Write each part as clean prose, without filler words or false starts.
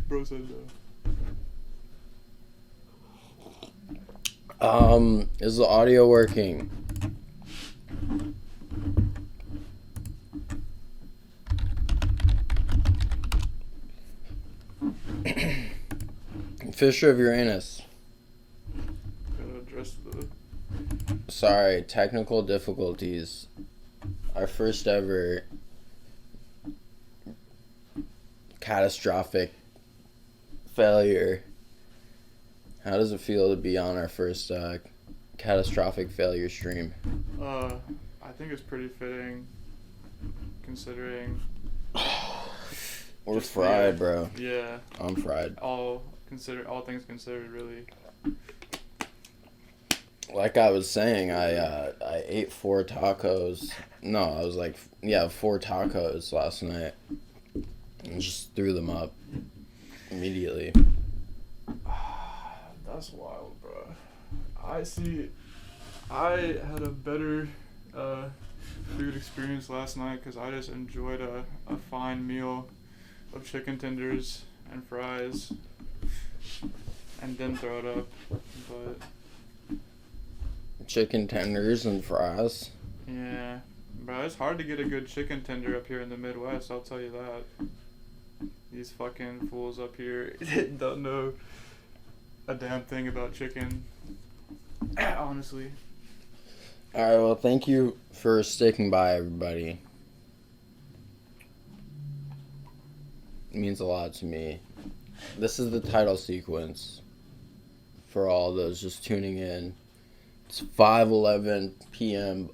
Bro said no. Is the audio working? Fisher of Uranus. Gotta address the... Sorry, technical difficulties. Our first ever catastrophic failure. How does it feel to be on our first catastrophic failure stream? I think it's pretty fitting, considering... We're fried, bro. Yeah. I'm fried. All things considered, really. Like I was saying, I ate 4 tacos. No, I was like, 4 tacos last night. And just threw them up immediately. That's wild, bro. I had a better food experience last night because I just enjoyed a fine meal of chicken tenders and fries and then throw it up. But Chicken tenders and fries. yeah, bro, it's hard to get a good chicken tender up here in the Midwest, I'll tell you that. These fucking fools up here don't know a damn thing about chicken. Honestly. Alright, well, thank you for sticking by, everybody. It means a lot to me. This is the title sequence for all those just tuning in. It's 5:11 p.m.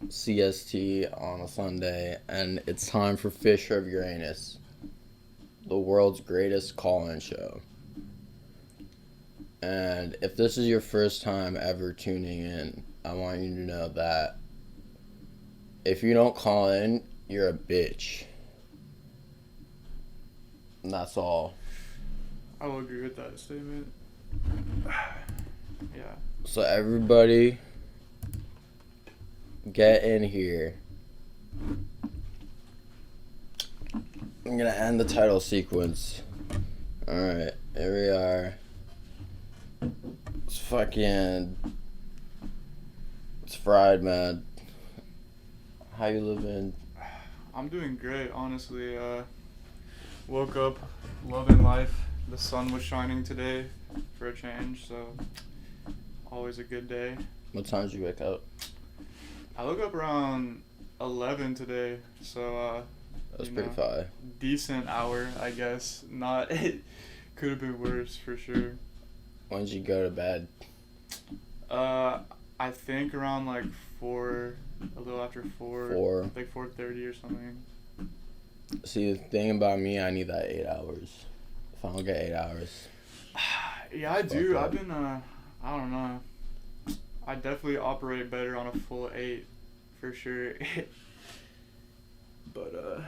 CST on a Sunday, and it's time for Fisher of Uranus, the world's greatest call-in show. And if this is your first time ever tuning in, I want you to know that if you don't call in, you're a bitch. And that's all. I will agree with that statement. Yeah. So everybody, get in here. I'm gonna end the title sequence. Alright, here we are. It's fried, man. How you living? I'm doing great, honestly. Woke up loving life. The sun was shining today for a change, so always a good day. What time did you wake up? I woke up around 11 today, so That's pretty fire. decent hour, I guess. Not it could have been worse for sure. When did you go to bed? I think around like 4, a little after 4, 4. like 4:30 or something. See, the thing about me, I need that 8 hours. If I don't get 8 hours. Yeah, I do. I've been, I don't know. I definitely operate better on a full 8, for sure. But,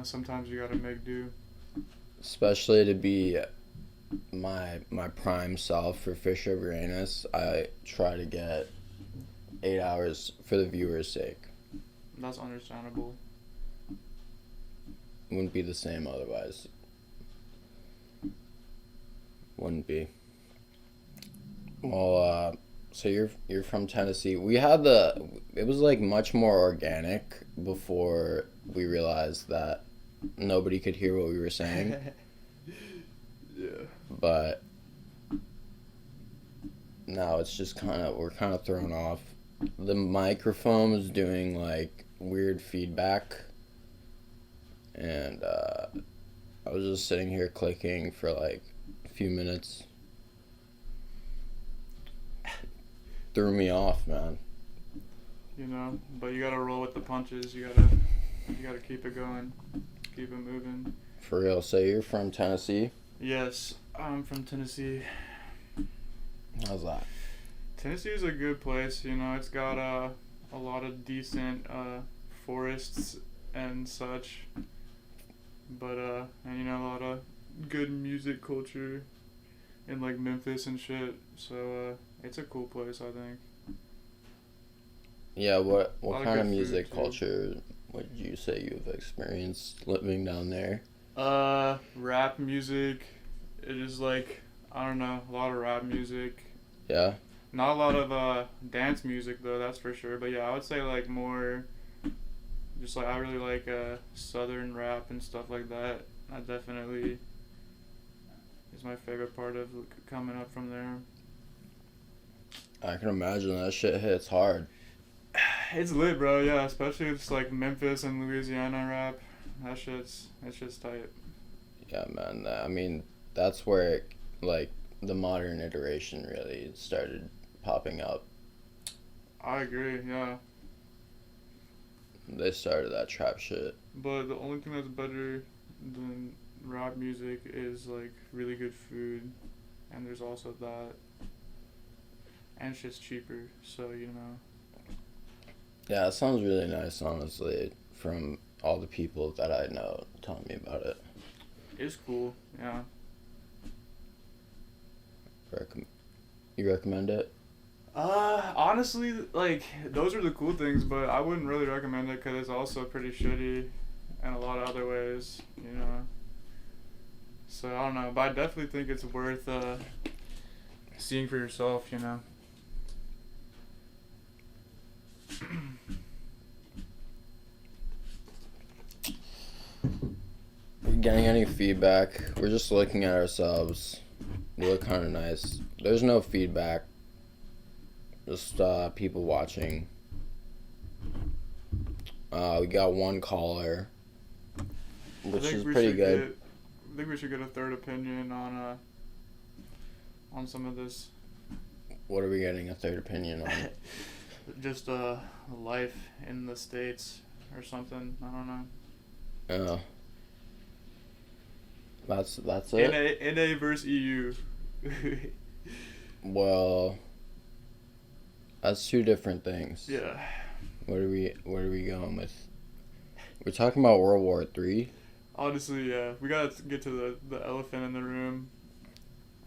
sometimes you gotta make do. Especially to be my prime self for Fisher of Uranus, I try to get 8 hours for the viewer's sake. That's understandable. Wouldn't be the same otherwise. Wouldn't be. Well, so you're from Tennessee. It was like much more organic before we realized that nobody could hear what we were saying. Yeah. But now it's just we're kind of thrown off. The microphone was doing like weird feedback, and I was just sitting here clicking for like a few minutes. Threw me off, man. But you gotta roll with the punches. You gotta keep it going, keep it moving. For real. So you're from Tennessee? Yes, I'm from Tennessee. How's that? Tennessee is a good place. It's got a lot of decent forests and such, but and a lot of good music culture in like Memphis and shit. So it's a cool place, I think. Yeah. What Lot of kind of good music food, too. culture would you say you've experienced living down there? Rap music. It is like, I don't know, a lot of rap music. Yeah. Not a lot of dance music though, that's for sure. But yeah, I would say like more, just like I really like southern rap and stuff like that. That definitely is my favorite part of coming up from there. I can imagine that shit hits hard. It's lit, bro. Yeah, especially it's like Memphis and Louisiana rap. It's just tight. Yeah, man. I mean, that's where like the modern iteration really started popping up. I agree. Yeah, They started that trap shit. but the only thing that's better than rap music is like really good food, and there's also that, and it's just cheaper. So you know. Yeah, it sounds really nice, honestly, from all the people that I know telling me about it. It's cool, yeah. You recommend it? Honestly, like, those are the cool things, but I wouldn't really recommend it because it's also pretty shitty in a lot of other ways, you know. So, I don't know, but I definitely think it's worth, seeing for yourself, you know. Getting any feedback? We're just looking at ourselves. We look kind of nice. There's no feedback. Just people watching. We got one caller, which is pretty good. I think we should get a third opinion on some of this. What are we getting a third opinion on? Just life in the States or something. I don't know. Yeah. That's it. NA versus EU. Well, that's two different things. Yeah. What are we going with? We're talking about World War III. Honestly, yeah, we gotta get to the elephant in the room,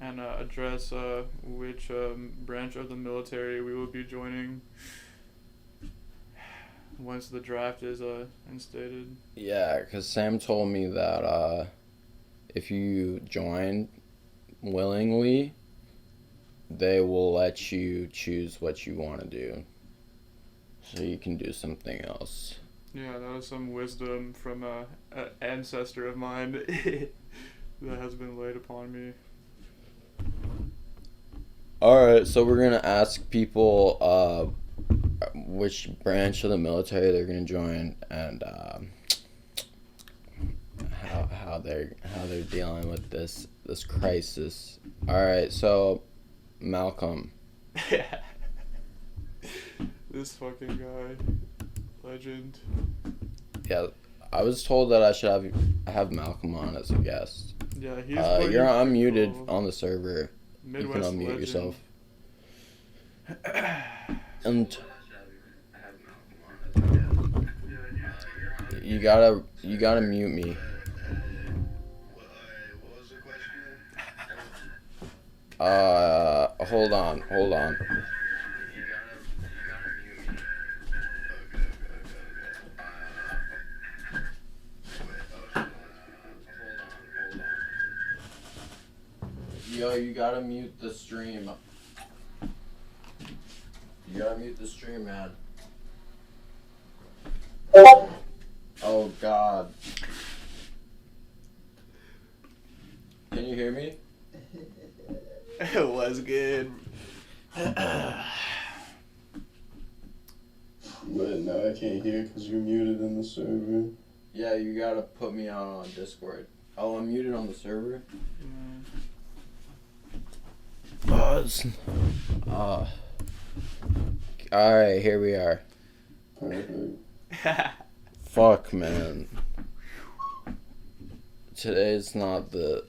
and address which branch of the military we will be joining once the draft is instated. Yeah, because Sam told me that if you join willingly, they will let you choose what you want to do. So you can do something else. Yeah, that was some wisdom from an ancestor of mine that has been laid upon me. Alright, so we're going to ask people which branch of the military they're going to join and how they're dealing with this crisis. All right, so Malcolm. This fucking guy, legend. Yeah, I was told that I should have Malcolm on as a guest. Yeah, you're unmuted on the server. Midwest you can unmute legend. yourself. And you gotta mute me. Hold on. Yo, you gotta mute the stream. You gotta mute the stream, man. Oh, God. Can you hear me? It was good. But no, I can't hear because you're muted in the server. Yeah, you gotta put me out on Discord. Oh, I'm muted on the server? Alright, here we are. Perfect. Fuck, man. Today's not the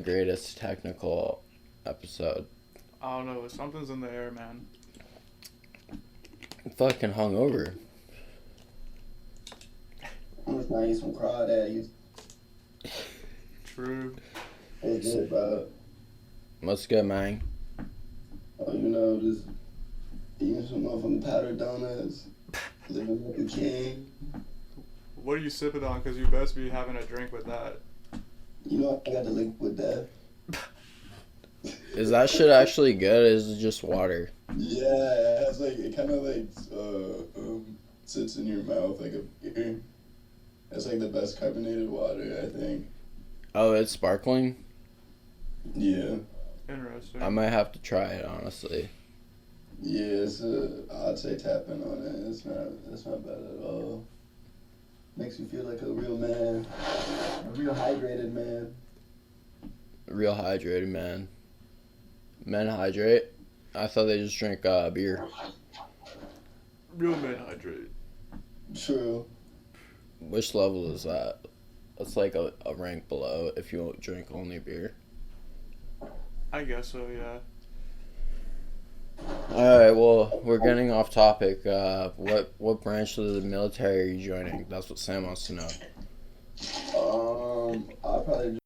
greatest technical episode. I don't know, something's in the air, man. I'm fucking hungover. I'm just gonna eat some crawdads. True. It's good, bro. What's good, man? Oh, you know, just eating some motherfucking powdered donuts. Living like a king. What are you sipping on? Because you best be having a drink with that. You know I got the liquid death. Is that shit actually good? Or is it just water? Yeah, it has like it kind of like sits in your mouth like a beer. It's like the best carbonated water, I think. Oh, it's sparkling? Yeah. Interesting. I might have to try it, honestly. Yeah, I'd say tapping on it. It's not bad at all. Makes you feel like a real man, a real hydrated man. Real hydrated, man. Men hydrate? I thought they just drink beer. Real men hydrate. True. Which level is that? That's like a rank below if you drink only beer. I guess so, yeah. Alright, well, we're getting off topic. What branch of the military are you joining? That's what Sam wants to know. I'll probably.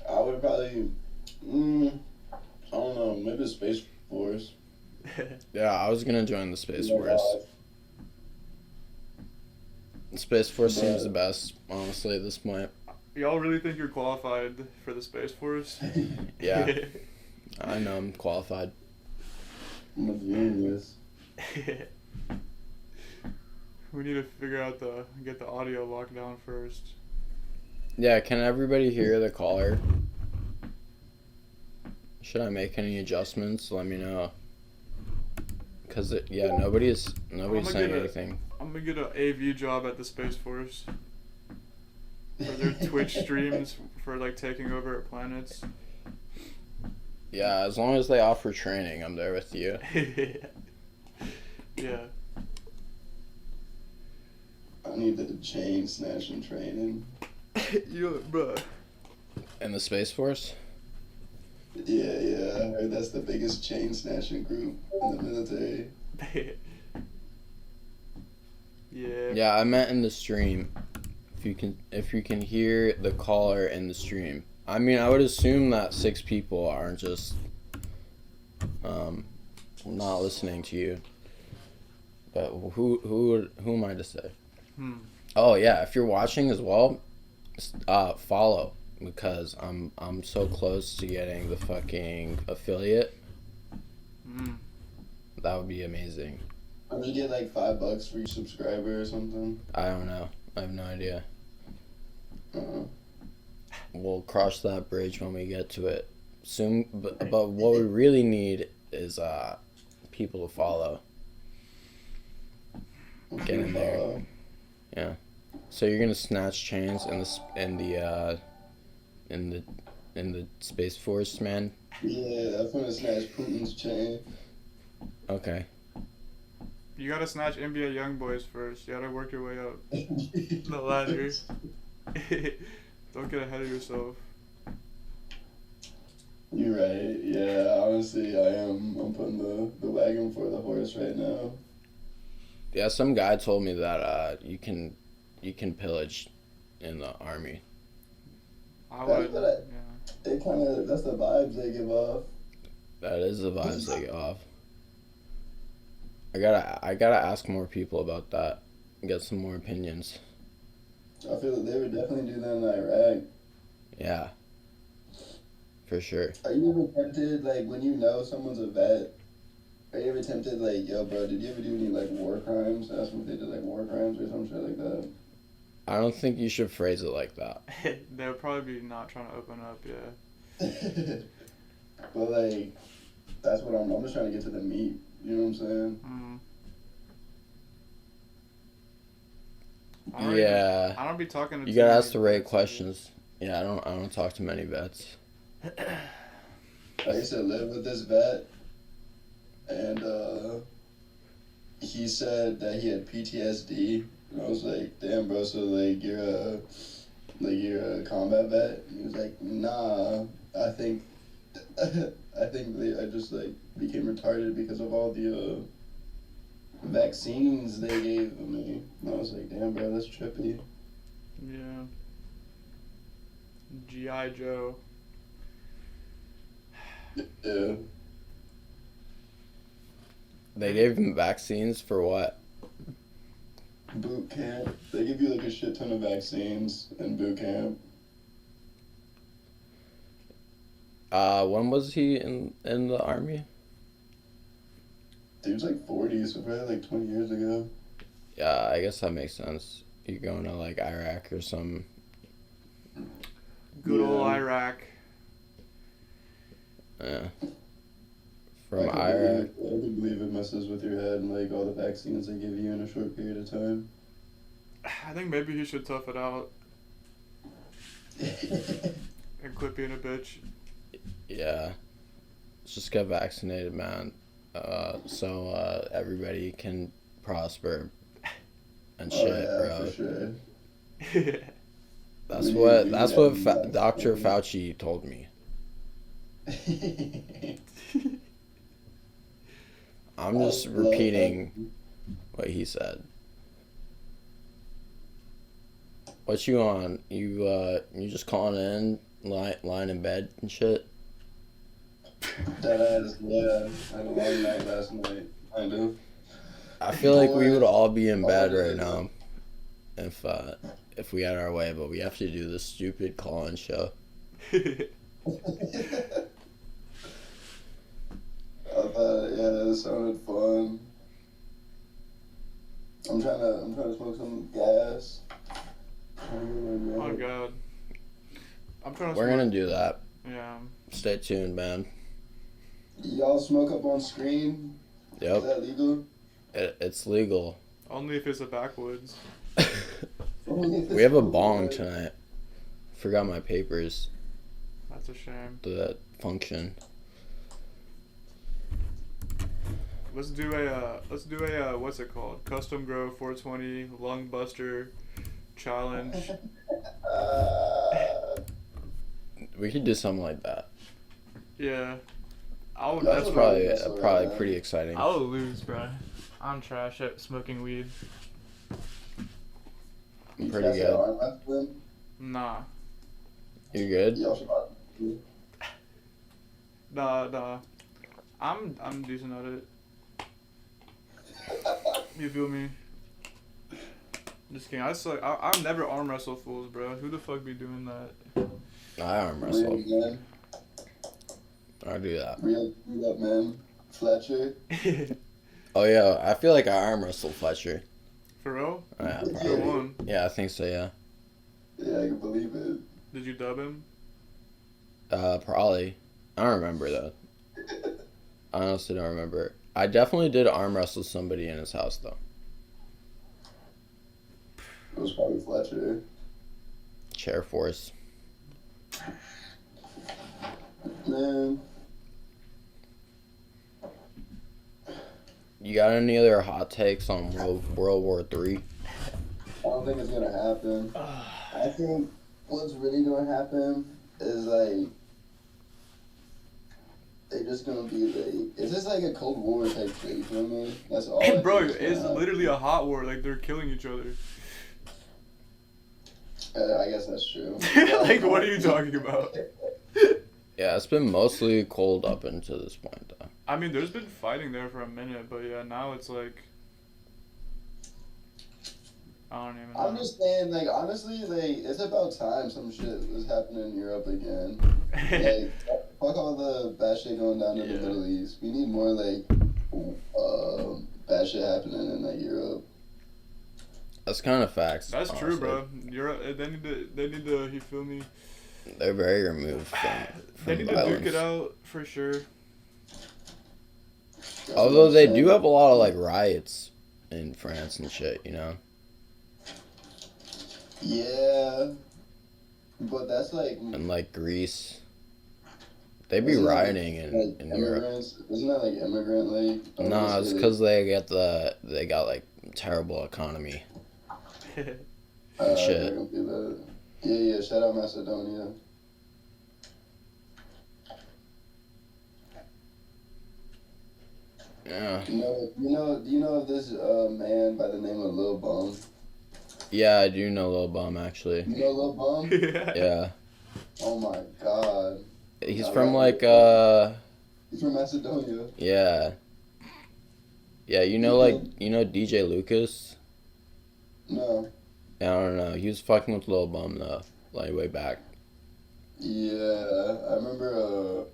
I would probably. I don't know. Maybe the Space Force. Yeah, I was gonna join the Space Force. The Space Force seems the best, honestly, at this point. Y'all really think you're qualified for the Space Force? Yeah, I know I'm qualified. I'm a genius. We need to figure out get the audio locked down first. Yeah, can everybody hear the caller? Should I make any adjustments? Let me know. Cause nobody's saying anything. I'm gonna get an AV job at the Space Force. For their Twitch streams for like taking over at planets. Yeah, as long as they offer training, I'm there with you. Yeah. I need the chain snatching training. Bruh. In the Space Force? Yeah. I heard that's the biggest chain snatching group in the military. Yeah. Yeah, I meant in the stream. If you can hear the caller in the stream. I mean, I would assume that 6 people aren't just not listening to you. But who am I to say? Oh yeah, if you're watching as well, follow, because I'm so close to getting the fucking affiliate. That would be amazing. I'm gonna get like $5 for each subscriber or something. I don't know. I have no idea. Uh-uh. We'll cross that bridge when we get to it soon. But what we really need is people to follow. Get in there. Yeah. So you're gonna snatch chains in the Space Force, man? Yeah, I'm gonna snatch Putin's chain. Okay. You gotta snatch NBA YoungBoys first. You gotta work your way up the ladder. Don't get ahead of yourself. You're right. Yeah, honestly, I'm putting the wagon for the horse right now. Yeah, some guy told me that you can pillage in the army. I would. That's the vibes they give off. That is the vibes they get off. I gotta ask more people about that and get some more opinions. I feel that they would definitely do that in Iraq. Yeah. For sure. Are you ever tempted, like, when you know someone's a vet, are you ever tempted, like, yo, bro, did you ever do any, like, war crimes? Ask them if they did, like, war crimes or some shit like that. I don't think you should phrase it like that. They'll probably be not trying to open up, yeah. But, like, that's what I'm just trying to get to the meat. You know what I'm saying? Yeah. I don't be talking to you gotta ask the right questions. Yeah, I don't talk to many vets. I used to live with this vet, and he said that he had PTSD. And I was like, damn, bro, so like you're a combat vet? And he was like, nah, I think I think I just like became retarded because of all the vaccines they gave me. And I was like, damn, bro, that's trippy. Yeah. G.I. Joe. Yeah. They gave him vaccines for what? Boot camp. They give you like a shit ton of vaccines in boot camp. When was he in the army? Dude's like 40, so probably like 20 years ago. Yeah, I guess that makes sense. You're going to like Iraq or some. Good old Yeah. Iraq. Yeah. From I can Iraq. believe it messes with your head and like all the vaccines they give you in a short period of time. I think maybe he should tough it out and quit being a bitch. Yeah. Let's just get vaccinated, man. So everybody can prosper and shit, Oh, yeah, bro. for sure. That's We what need Dr. vaccines. Fauci told me. I'm just repeating what he said. What you on? You just calling in, lying in bed and shit? That ass, yeah. I had a long night last night. I do. I feel like we would all be in bed Oh, right yeah. now if we had our way, but we have to do this stupid call-in show. I thought, yeah, it sounded fun. I'm trying to smoke some gas. Oh god. I'm trying to We're gonna do that. Yeah. Stay tuned, man. Y'all smoke up on screen? Is Yep, that legal? it's legal. Only if it's a backwoods. We have a bong tonight. Forgot my papers. That's a shame. The function. Let's do a what's it called? Custom grow 420 lung buster challenge. We could do something like that. Yeah. That's That's what Probably That's what probably I- pretty exciting. I'll lose, bro. I'm trash at smoking weed. You Pretty guys good. got arm wrestling? Nah. You good? Y'all should Nah. I'm decent at it. You feel me? Just kidding. I've never arm wrestle fools, bro. Who the fuck be doing that? I arm wrestle. Real man. I do that. Real up man. Fletcher. Oh yeah, I feel like I arm wrestle Fletcher. For real? Yeah, Who probably. won? Yeah, I think so. Yeah. Yeah, I can believe it. Did you dub him? Probably. I don't remember though. I honestly don't remember. I definitely did arm wrestle somebody in his house though. It was probably Fletcher. Chair force. Man. You got any other hot takes on World War III? I don't think it's gonna happen. I think what's really gonna happen is like they're just gonna be like it's just like a Cold War type thing, you feel me? That's all. I Bro, think is gonna it's happen. literally a hot war. Like, they're killing each other. I guess that's true. Like, what are you talking about? Yeah, it's been mostly cold up until this point though. I mean, there's been fighting there for a minute, but yeah, now it's like... I don't even know. I'm just saying, like, honestly, like, it's about time some shit was happening in Europe again. Like, fuck all the bad shit going down in the Yeah. Middle East. We need more, like, bad shit happening in, like, Europe. That's kind of facts. That's honestly. true, bro. They need to, you feel me? They're very removed from They need to violence. duke it out, for sure. That's what Although I'm they saying. do have a lot of like riots in France and shit, you know. Yeah. But that's, like, And like Greece, they be Isn't that, rioting like, in Europe. immigrants. Isn't that, like, immigrant, like... No, it's because they got like terrible economy. Shit. they're gonna be the... Yeah, shout out Macedonia. Yeah. Do you know of this man by the name of Lil Bum? Yeah, I do know Lil Bum, actually. You know Lil Bum? Yeah. Oh my god. He's I from, love like, Lil Bum. He's from Macedonia. yeah. Yeah, you know, like, you know DJ Lucas? No. Yeah, I don't know. He was fucking with Lil Bum, though. Like, way back. Yeah, I remember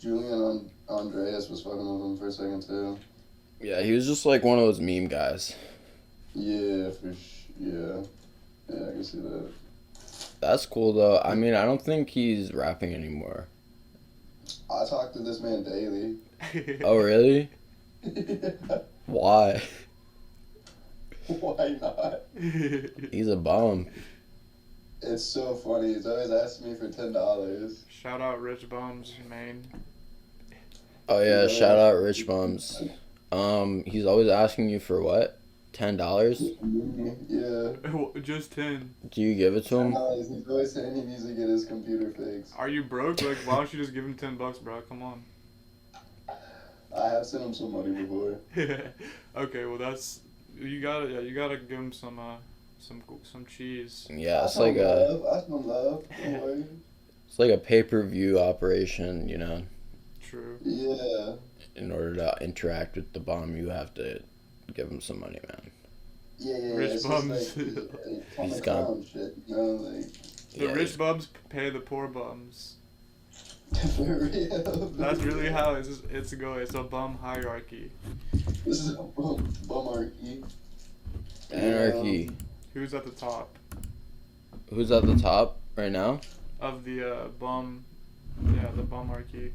Julian Andreas was fucking with him for a second too. Yeah, he was just, like, one of those meme guys. Yeah, yeah. Yeah, I can see that. That's cool, though. I mean, I don't think he's rapping anymore. I talk to this man daily. Oh, really? Yeah. Why? Why not? He's a bum. It's so funny. He's always asking me for $10. Shout out Rich Bums, Maine. Oh, yeah, shout out Rich Bums. He's always asking you for what? $10? Yeah. Just 10. Do you give it to him? He's always saying he needs to get his computer fixed. Are you broke? Like, why don't you just give him $10, bro? Come on. I have sent him some money before. Okay, well that's you gotta give him some cheese. Yeah, it's I like love. I some love. Don't worry. it's like a pay-per-view operation, you know. True. Yeah. In order to interact with the bum, you have to give him some money, man. Yeah. Rich it's bums. Just like, He's got- clown shit, you know, like. The Yeah, rich bums pay the poor bums. For real. That's really how it's going. It's a bum hierarchy. This is a bumarchy. Anarchy. Who's at the top Who's at the top right now? of the bum? Yeah, the bumarchy.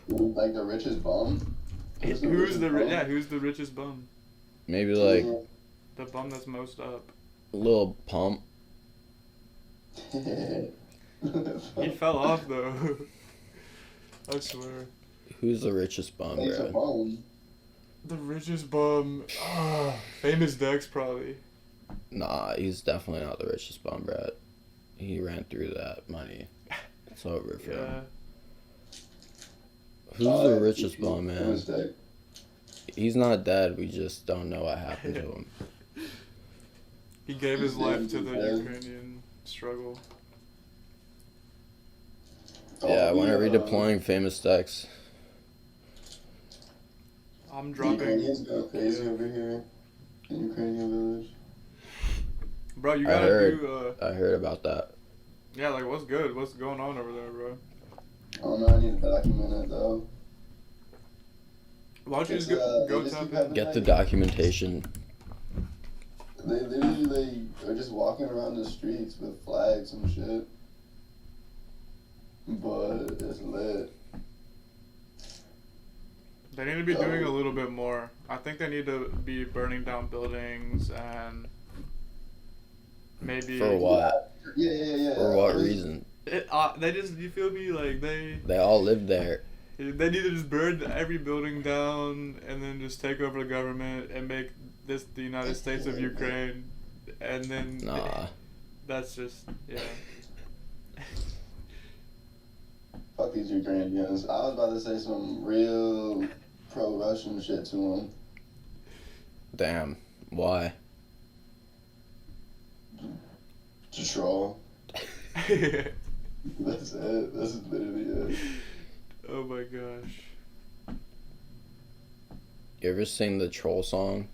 Like the richest bum. Who's the richest bum? Maybe like The bum that's most up. Lil Pump. He fell off though. I swear. Who's the richest bum, He's a bro? bum. The richest bum. Famous Dex probably. Nah, he's definitely not the richest bum, bro. He ran through that money. It's over for him. Who's the richest bum, man? He's not dead. We just don't know what happened to him. He gave his life to the Ukrainian struggle. Yeah, when are redeploying Famous Dex? I'm The dropping. Ukrainians go crazy over here in Ukrainian village. Bro, you I gotta heard. do. I heard about that. Yeah, like what's good? What's going on over there, bro? I don't know. I need to document it though. Why don't you It's, just go they just tap keep in? having, Get the like, documentation. They literally are just walking around the streets with flags and shit. But it's lit. They need to be doing a little bit more. I think they need to be burning down buildings and maybe. For what? Yeah. For what reason? They just, you feel me? Like They all live there. they need to just burn every building down and then just take over the government and make this the United States of Ukraine, and then Nah. that's just Fuck these Ukrainians. I was about to say some real pro-Russian shit to them. Damn. Why? To troll. yeah. That's it. That's literally it. Oh my gosh. You ever sing the troll song?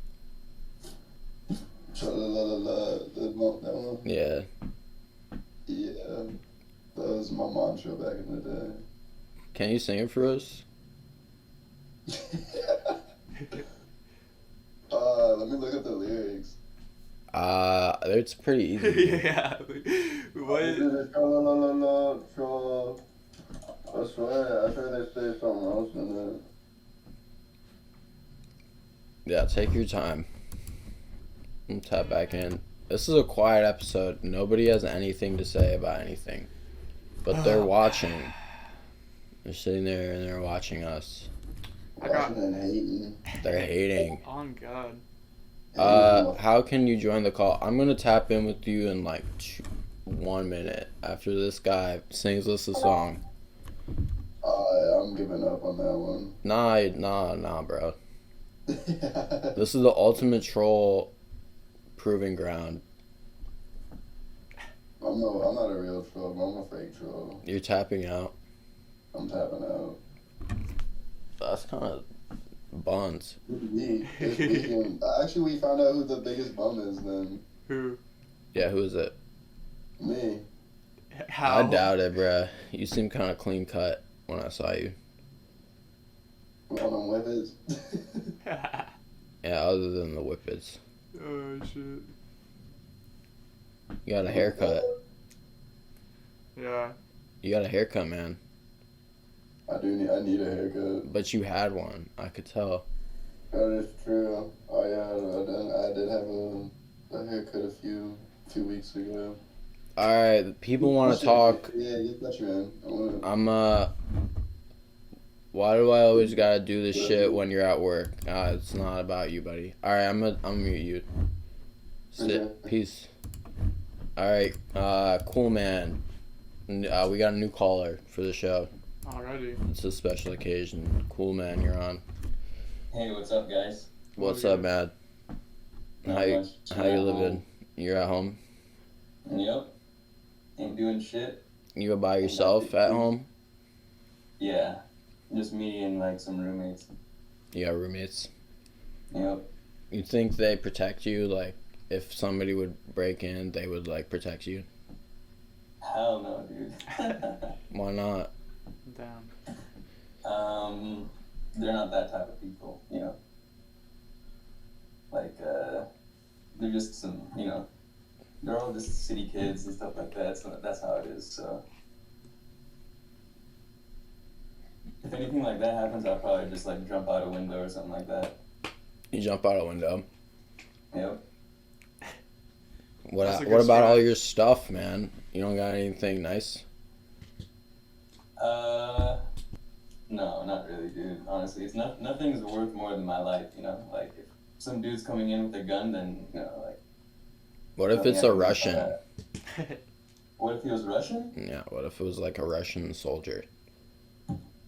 Tra-la-la-la-la. That one? Yeah. Yeah. That was my mantra back in the day. Can you sing it for us? Let me look up the lyrics. It's pretty easy. yeah. What? I swear they say something else in it. Yeah, take your time. And tap back in. This is a quiet episode. Nobody has anything to say about anything. But they're watching. They're sitting there and they're watching us. Watching and hating. They're hating. On God. How can you join the call? I'm gonna tap in with you in like 1 minute after this guy sings us a song. I'm giving up on that one. Nah, bro. This is the ultimate troll proving ground. I'm not a real troll, but I'm a fake troll. You're tapping out. I'm tapping out. That's kind of buns. Actually, we found out who the biggest bum is then. Who? Yeah, who is it? Me. How? I doubt it, bruh. You seem kind of clean cut when I saw you. On them whippets. Yeah, other than the whippets. Oh shit. You got a haircut. Yeah. You got a haircut, man. I need a haircut. But you had one. I could tell. That is true. Oh yeah, I did have a haircut a few weeks ago. Alright, people want to talk. Yeah, get you in. Why do I always gotta do this shit when you're at work? It's not about you, buddy. Alright, I'm gonna mute you. Sit. Okay. Peace. Alright, cool, man. We got a new caller for the show. Alrighty. It's a special occasion. Cool, man, you're on. Hey, what's up, guys? What's up, man? How you living? Home. You're at home? Yep. Ain't doing shit. You by yourself at home? Yeah. Just me and like some roommates. You got roommates? Yep. You think they protect you? Like, if somebody would break in, they would, like, protect you? Hell no, dude. Why not? Damn. They're not that type of people, you know. Like, they're just some, you know, they're all just city kids and stuff like that, so that's how it is, so. If anything like that happens, I'll probably just, like, jump out a window or something like that. You jump out a window. Yep. What That's a good about strat. all your stuff, man? You don't got anything nice? No, not really, dude. Honestly, it's nothing's worth more than my life, you know? Like, if some dude's coming in with a gun, then, you know, like... What if it's a Russian? What if he was Russian? Yeah, what if it was like a Russian soldier?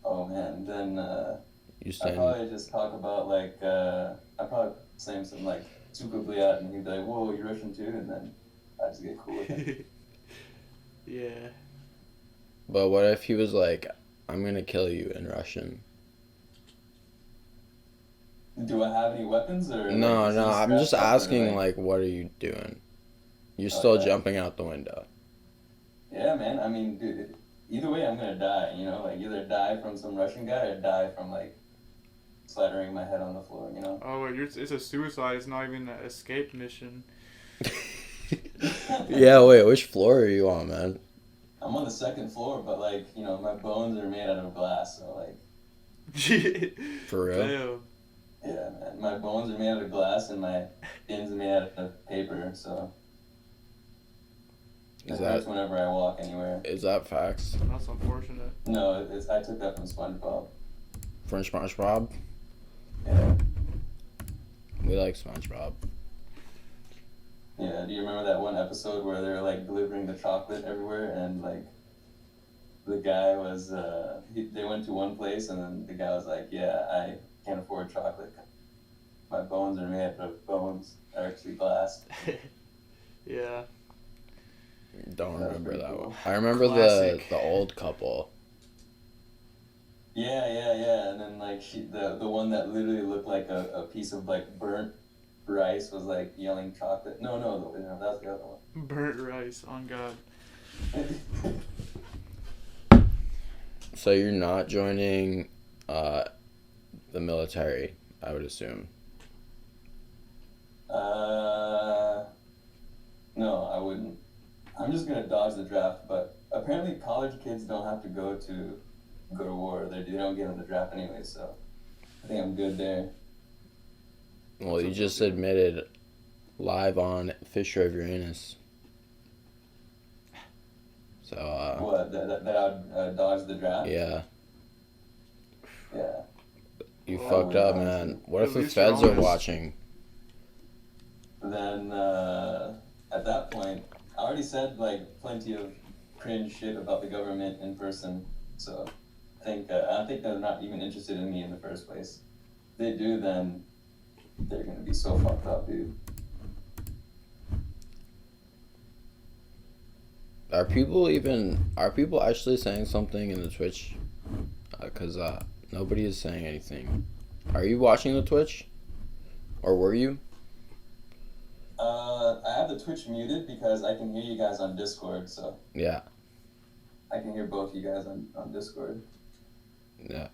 Oh, man, then, You I'd stand... probably just talk about, like, I'd probably say him some, like, super bliat, and he'd be like, whoa, you're Russian too? And then I'd just get cool with it. Yeah. But what if he was like, I'm gonna kill you in Russian? Do I have any weapons, or... No, like, is he I'm just strapped up, or, asking, like, what are you doing? You're still Okay. jumping out the window. Yeah, man, I mean, dude, either way, I'm gonna die, you know? Like, either die from some Russian guy, or die from, like, slattering my head on the floor, you know? Oh, wait, it's a suicide. It's not even an escape mission. Yeah, wait, which floor are you on, man? I'm on the second floor, but, like, you know, my bones are made out of glass, so, like, For real? Damn. yeah, man, my bones are made out of glass, and my skin's made out of paper, so... Is It hurts that whenever I walk anywhere. facts? That's unfortunate. No, I took that from SpongeBob. From SpongeBob? Yeah. We like SpongeBob. Yeah, do you remember that one episode where they were, like, delivering the chocolate everywhere, and, like, the guy was, they went to one place, and then the guy was like, yeah, I can't afford chocolate. My bones are made of bones. They're actually glass. Yeah. Don't That's remember pretty that cool. one. I remember Classic. the old couple. Yeah, and then, like, the one that literally looked like a piece of, like, burnt rice was, like, yelling chocolate. No, that was the other one. Burnt rice, on God. So you're not joining the military, I would assume. No, I wouldn't. I'm just gonna dodge the draft, but apparently college kids don't have to go to war. They don't get in the draft anyway, so I think I'm good there. Well, you just admitted live on Fisher of Uranus. So, What? That I'd dodge the draft? yeah, Yeah. you Well, fucked up, honestly, man. What if at the least you're feds are honest. watching? Then at that point, I already said like plenty of cringe shit about the government in person, so think I don't think they're not even interested in me in the first place. If they do, then they're gonna be so fucked up, dude. Are people actually saying something in the Twitch? Because nobody is saying anything. Are you watching the Twitch? Or were you? I have the Twitch muted because I can hear you guys on Discord, so Yeah. I can hear both you guys on Discord. Yeah.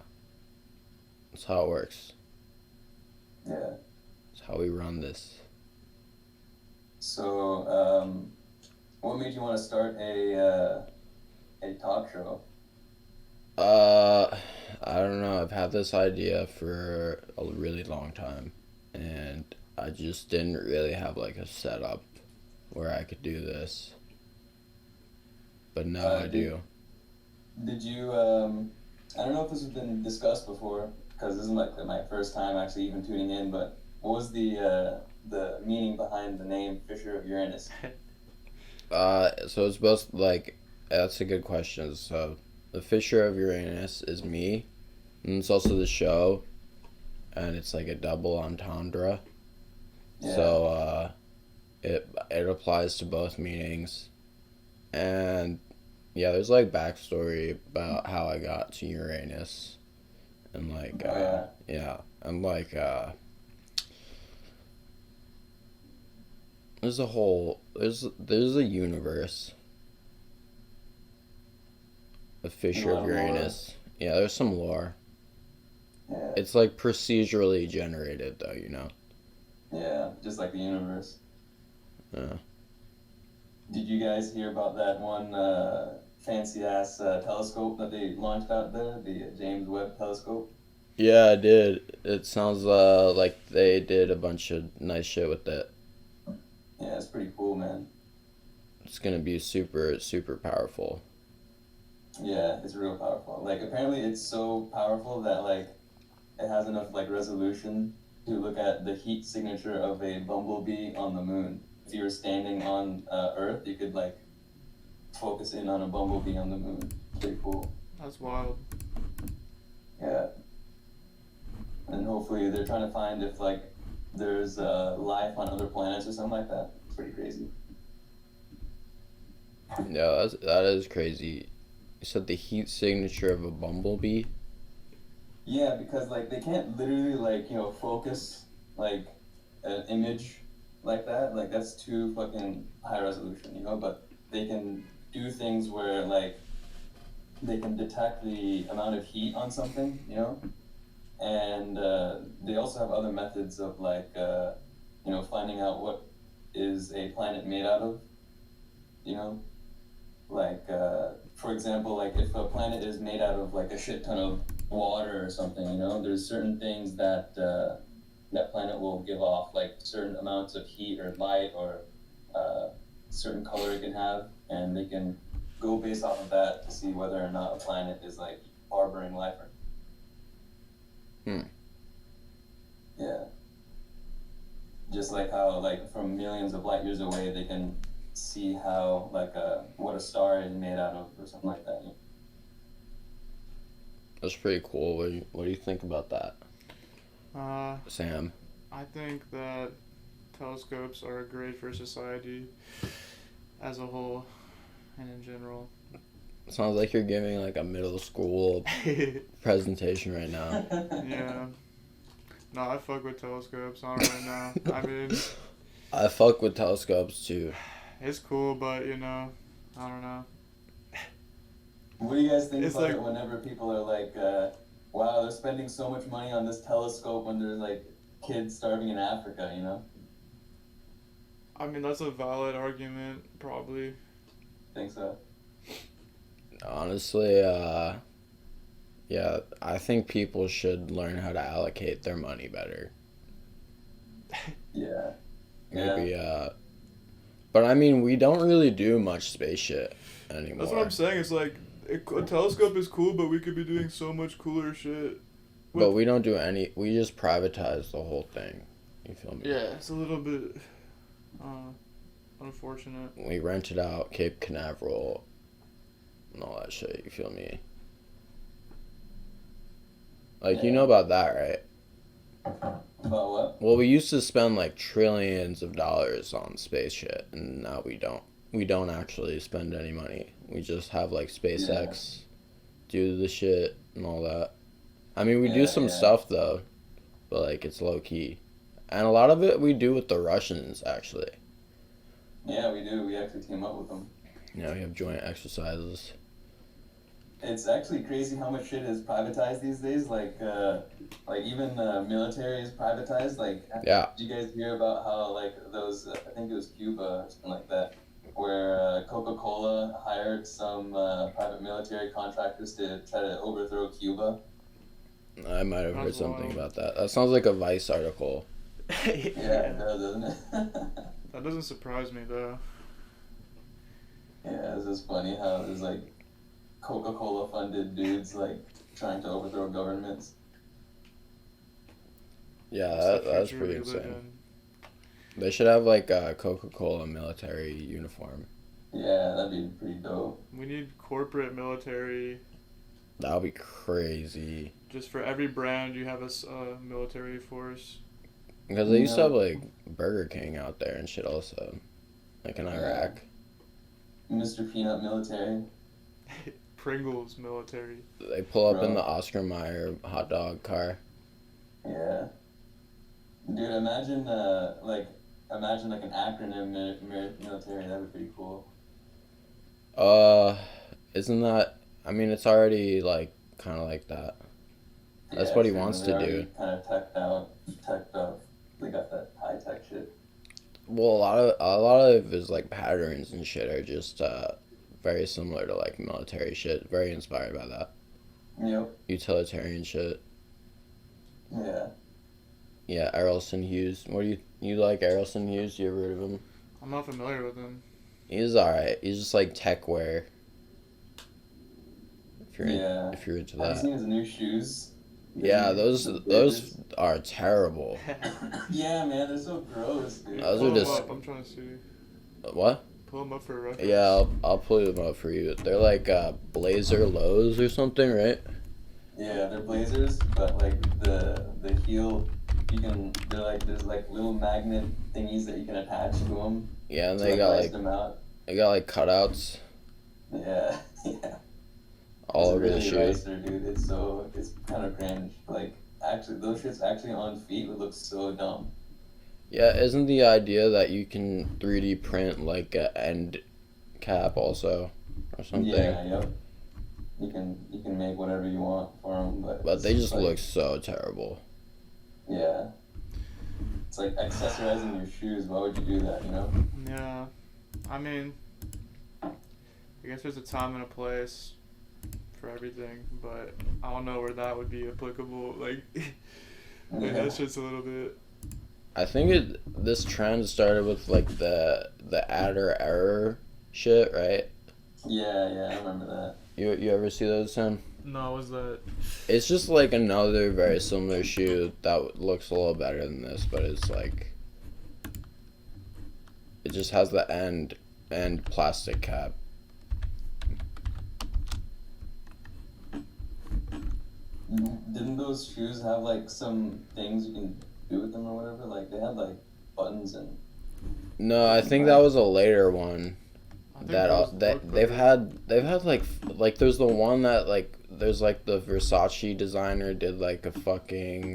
That's how it works. Yeah. That's how we run this. So, what made you want to start a talk show? I don't know. I've had this idea for a really long time, and I just didn't really have like a setup where I could do this. But now I do. Did you? I don't know if this has been discussed before because this is like my first time actually even tuning in. But what was the meaning behind the name Fisher of Uranus? So it's both like that's a good question. So the Fisher of Uranus is me, and it's also the show, and it's like a double entendre. Yeah. So it applies to both meanings, and yeah, there's like backstory about how I got to Uranus, and like yeah, and like there's a universe. The Fisher of Uranus. Yeah, there's some lore. Yeah. It's like procedurally generated though, you know. Yeah, just like the universe. Yeah. Did you guys hear about that one fancy ass telescope that they launched out there, the James Webb Telescope? Yeah, I did. It sounds like they did a bunch of nice shit with it. Yeah, it's pretty cool, man. It's gonna be super, super powerful. Yeah, it's real powerful. Like, apparently it's so powerful that, like, it has enough, like, resolution to look at the heat signature of a bumblebee on the moon. If you were standing on Earth, you could, like, focus in on a bumblebee on the moon. Pretty cool. That's wild. Yeah. And hopefully they're trying to find if, like, there's life on other planets or something like that. It's pretty crazy. Yeah, that is crazy. You said the heat signature of a bumblebee? Yeah, because, like, they can't literally, like, you know, focus, like, an image like that. Like, that's too fucking high resolution, you know? But they can do things where, like, they can detect the amount of heat on something, you know? And they also have other methods of, like, you know, finding out what is a planet made out of, you know? Like, for example, like, if a planet is made out of, like, a shit ton of water or something, you know, there's certain things that that planet will give off, like certain amounts of heat or light or certain color it can have, and they can go based off of that to see whether or not a planet is, like, harboring life or yeah. Just like how, like, from millions of light years away, they can see how, like, what a star is made out of or something like that. That's pretty cool. What do you think about that, Sam? I think that telescopes are great for society as a whole and in general. Sounds like you're giving like a middle school presentation right now. Yeah. No, I fuck with telescopes on right now. I mean, I fuck with telescopes too. it's cool, but you know, I don't know. What do you guys think It's about like- it whenever people are like, wow, they're spending so much money on this telescope when there's, like, kids starving in Africa, you know? I mean, that's a valid argument, probably. Think so? Honestly, yeah, I think people should learn how to allocate their money better. Yeah. Maybe, but I mean, we don't really do much space shit anymore. That's what I'm saying. It's like, a telescope is cool, but we could be doing so much cooler shit. But we don't do any. We just privatize the whole thing. You feel me? Yeah, it's a little bit unfortunate. We rented out Cape Canaveral and all that shit. You feel me? Like, you Yeah. know about that, right? About what? Well, we used to spend like trillions of dollars on space shit, and now we don't. We don't actually spend any money. We just have like SpaceX do the shit and all that. I mean, we do some Yeah. stuff though, but like it's low key. And a lot of it we do with the Russians, actually. Yeah, we do. We actually team up with them. You know, we have joint exercises. It's actually crazy how much shit is privatized these days. Like even military is privatized. Like, Yeah. did you guys hear about how like those? I think it was Cuba or something like that, where Coca-Cola hired some private military contractors to try to overthrow Cuba. I might have heard That's something wild. about that. That sounds like a Vice article. Yeah, it does, doesn't it? That doesn't surprise me though. Yeah, it's just funny how there's like Coca-Cola funded dudes like trying to overthrow governments. Yeah, It's the that's future pretty we live insane. They should have like a Coca-Cola military uniform. Yeah, that'd be pretty dope. in. We need corporate military. That would be crazy. Just for every brand, you have a military force. Because they used to Yeah. have like Burger King out there and shit also. Like in Yeah. Iraq. Mr. Peanut military. Pringles military. They pull up in Bro. the Oscar Mayer hot dog car. Yeah. Dude, imagine like an acronym military. That'd be pretty cool. Isn't that, I mean, it's already like kind of like that. That's what he wants to do. Kind of teched up. They got that high tech shit. Well, a lot of his like patterns and shit are just very similar to like military shit. Very inspired by that. Yep. Utilitarian shit. Yeah. Yeah, Errolson Hughes. What do you like Errolson Hughes? You ever heard of him? I'm not familiar with them. He's alright. He's just like tech wear. If you're Yeah. if you're into Have you that. seen his new shoes? Yeah, those The are terrible. Yeah, man, they're so gross, dude. Those Pull are 'em just up. I'm trying to see. what? Pull them up for a reference. Yeah, I'll pull them up for you. They're like Blazer lows or something, right? Yeah, they're blazers, but like the heel, they're like there's like little magnet thingies that you can attach to them. Yeah, and to they got rise like them out. cutouts Yeah, yeah. all It's over the really shoe. nicer, dude. It's kind of cringe. Like actually, those shits actually on feet would look so dumb. Yeah, isn't the idea that you can 3D print like a end cap also or something? Yeah, yep. You can make whatever you want for them, But they it's just like, look so terrible. Yeah. It's like accessorizing your shoes. Why would you do that? You know? Yeah. I mean, I guess there's a time and a place for everything, but I don't know where that would be applicable. Like, like that's just a little bit. I think this trend started with like the adder error shit, right? Yeah, I remember that. You ever see those, Sam? No, was that? It's just like another very similar shoe that looks a little better than this, but it's like it just has the end plastic cap. Didn't those shoes have like some things you can do with them or whatever? Like they had like buttons and. No, I think that was a later one. I think That those that look they've better. had like there's the one that like there's like the Versace designer did like a fucking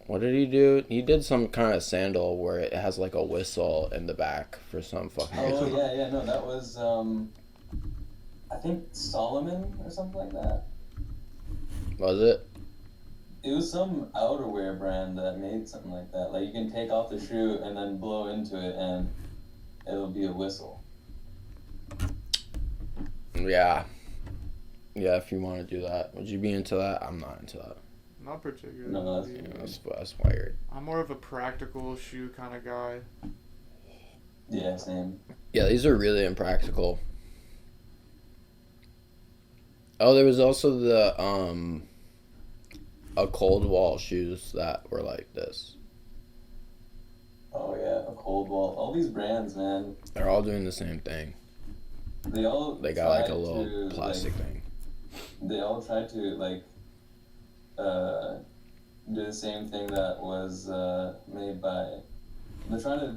what did he do? He did some kind of sandal where it has like a whistle in the back for some fucking Oh reason. yeah, no, that was I think Solomon or something like that. Was it? It was some outerwear brand that made something like that. Like you can take off the shoe and then blow into it and it'll be a whistle. Yeah. Yeah, if you want to do that. Would you be into that? I'm not into that. Not particularly. No, that's- Yeah, that's weird. I'm more of a practical shoe kind of guy. Yeah, same. Yeah, these are really impractical. Oh, there was also the a cold wall shoes that were like this. Oh yeah, a cold wall. All these brands, man, They're all doing the same thing. they all They got like try a little to, plastic like, thing. they all try to like do the same thing that was made by. They're trying to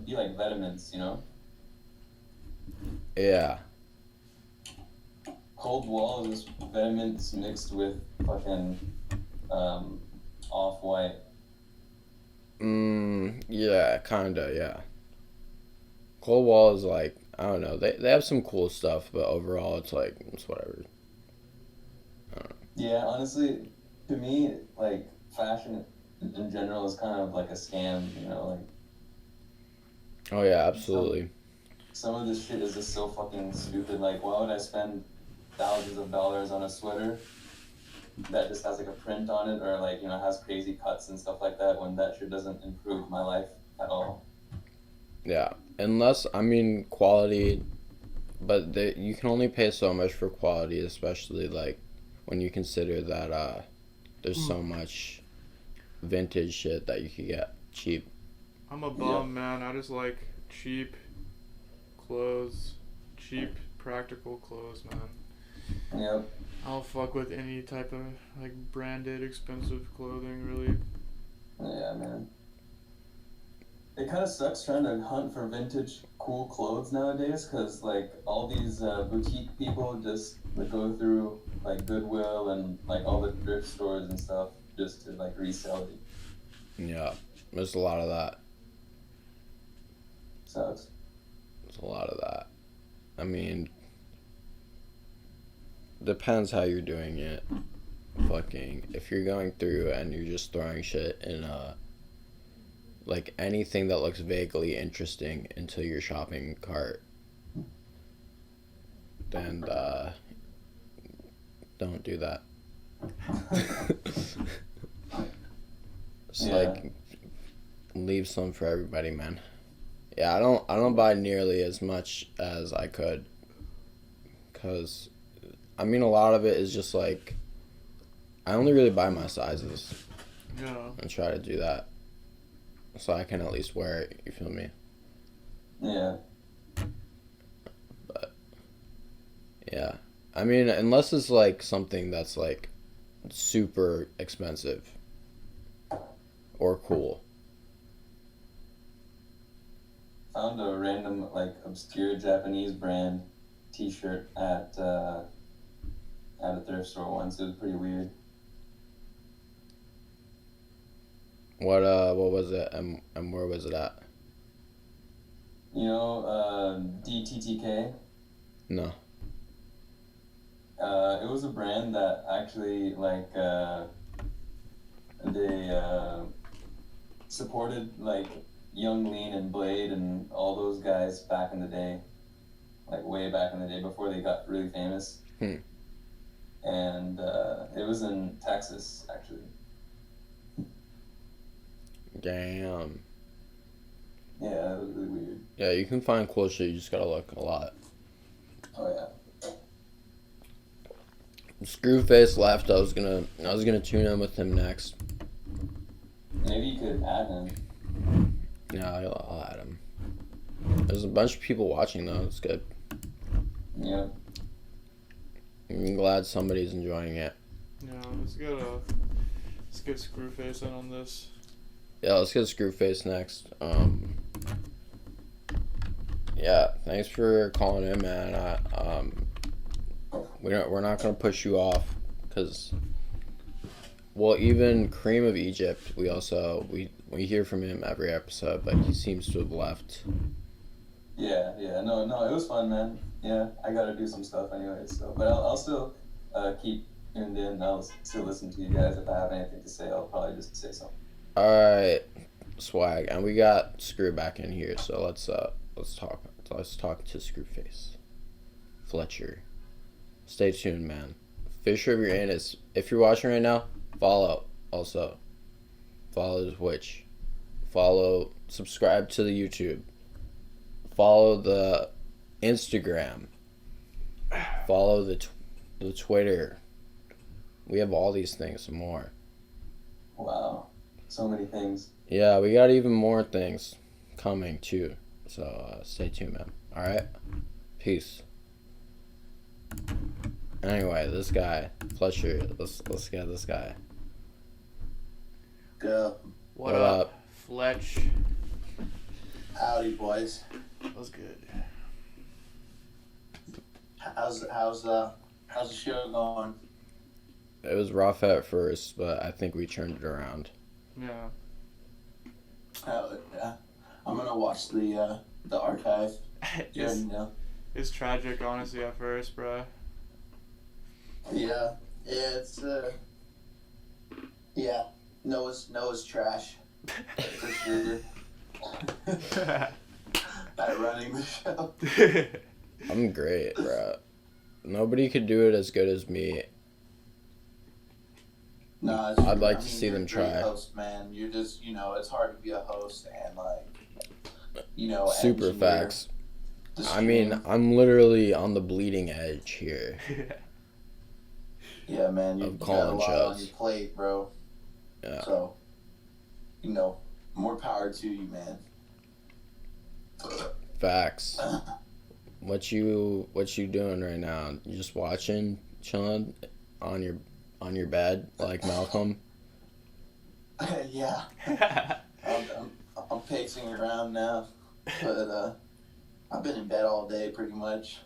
be like vitamins, you know. Yeah. Cold Wall is just vitamins mixed with fucking off white. Yeah, kinda, yeah. Cold Wall is like, I don't know, they have some cool stuff, but overall it's like, it's whatever. Yeah, honestly, to me, like fashion in general is kind of like a scam, you know, like Oh yeah, absolutely. some of this shit is just so fucking stupid. Like, why would I spend thousands of dollars on a sweater that just has like a print on it or like, you know, has crazy cuts and stuff like that when that shit doesn't improve my life at all? Yeah. Unless, I mean, quality, but you can only pay so much for quality, especially like when you consider that there's so much vintage shit that you could get cheap. I'm a bum, man. I just like cheap clothes, cheap practical clothes, man. Yep. I don't fuck with any type of like branded expensive clothing, really. Yeah, man. It kind of sucks trying to hunt for vintage cool clothes nowadays because like all these boutique people just like, go through like Goodwill and like all the thrift stores and stuff just to like resell it. Yeah. There's a lot of that. Sucks. There's a lot of that. I mean, depends how you're doing it. Fucking, if you're going through and you're just throwing shit in like anything that looks vaguely interesting into your shopping cart, then don't do that. Just like leave some for everybody, man. Yeah, I don't buy nearly as much as I could, cause I mean a lot of it is just like I only really buy my sizes. Yeah. And try to do that, so I can at least wear it. You feel me? Yeah. But yeah, I mean unless it's like something that's like super expensive or cool. Found a random like obscure Japanese brand T-shirt at a thrift store once. It was pretty weird. What was it and where was it at? You know, DTTK. No. It was a brand that actually like they supported like Young Lean and Blade and all those guys back in the day, like way back in the day before they got really famous. And it was in Texas actually. Damn. Yeah, it was really weird. Yeah, you can find cool shit. You just gotta look a lot. Oh yeah. Screwface left. I was gonna tune in with him next. Maybe you could add him. Yeah, I'll add him. There's a bunch of people watching though. It's good. Yeah. I'm glad somebody's enjoying it. Yeah, let's get Screwface in on this. Yeah, let's get Screwface next. Yeah, thanks for calling in, man. We're not gonna push you off, cause, well, even Cream of Egypt, we hear from him every episode, but he seems to have left. Yeah, no, it was fun, man. Yeah, I gotta do some stuff anyway, so, but I'll still keep tuned in. I'll still listen to you guys. If I have anything to say, I'll probably just say something. All right, swag, and we got Screw back in here, so let's talk to Screwface, Fletcher. Stay tuned, man. Fisher of your anus. If you're watching right now, follow. Also, follow the Twitch. Subscribe to the YouTube. Follow the Instagram. Follow the Twitter. We have all these things and more. Wow, so many things. Yeah, we got even more things coming too. So stay tuned, man. All right, peace. Anyway, this guy, Fletcher. Let's get this guy. Go. What What up, up? Fletch? Howdy, boys. What's good? How's the show going? It was rough at first, but I think we turned it around. Yeah. Yeah. I'm gonna watch the archive. Yeah, it's, you know. it's tragic, honestly, at first, bro. Yeah. It's yeah. Noah's trash for sure. At running the show. I'm great, bro. Nobody could do it as good as me. No, I'd like to see you're them a great try. Host, man. You're just, it's hard to be a host and Super engineer facts. the I mean, stream. I'm literally on the bleeding edge here. Yeah, man, you've of got a calling lot on shows. your plate, bro. Yeah. So, more power to you, man. Facts. What you doing right now? You just watching, chilling on your bed like Malcolm? Yeah, I'm pacing around now, but I've been in bed all day pretty much.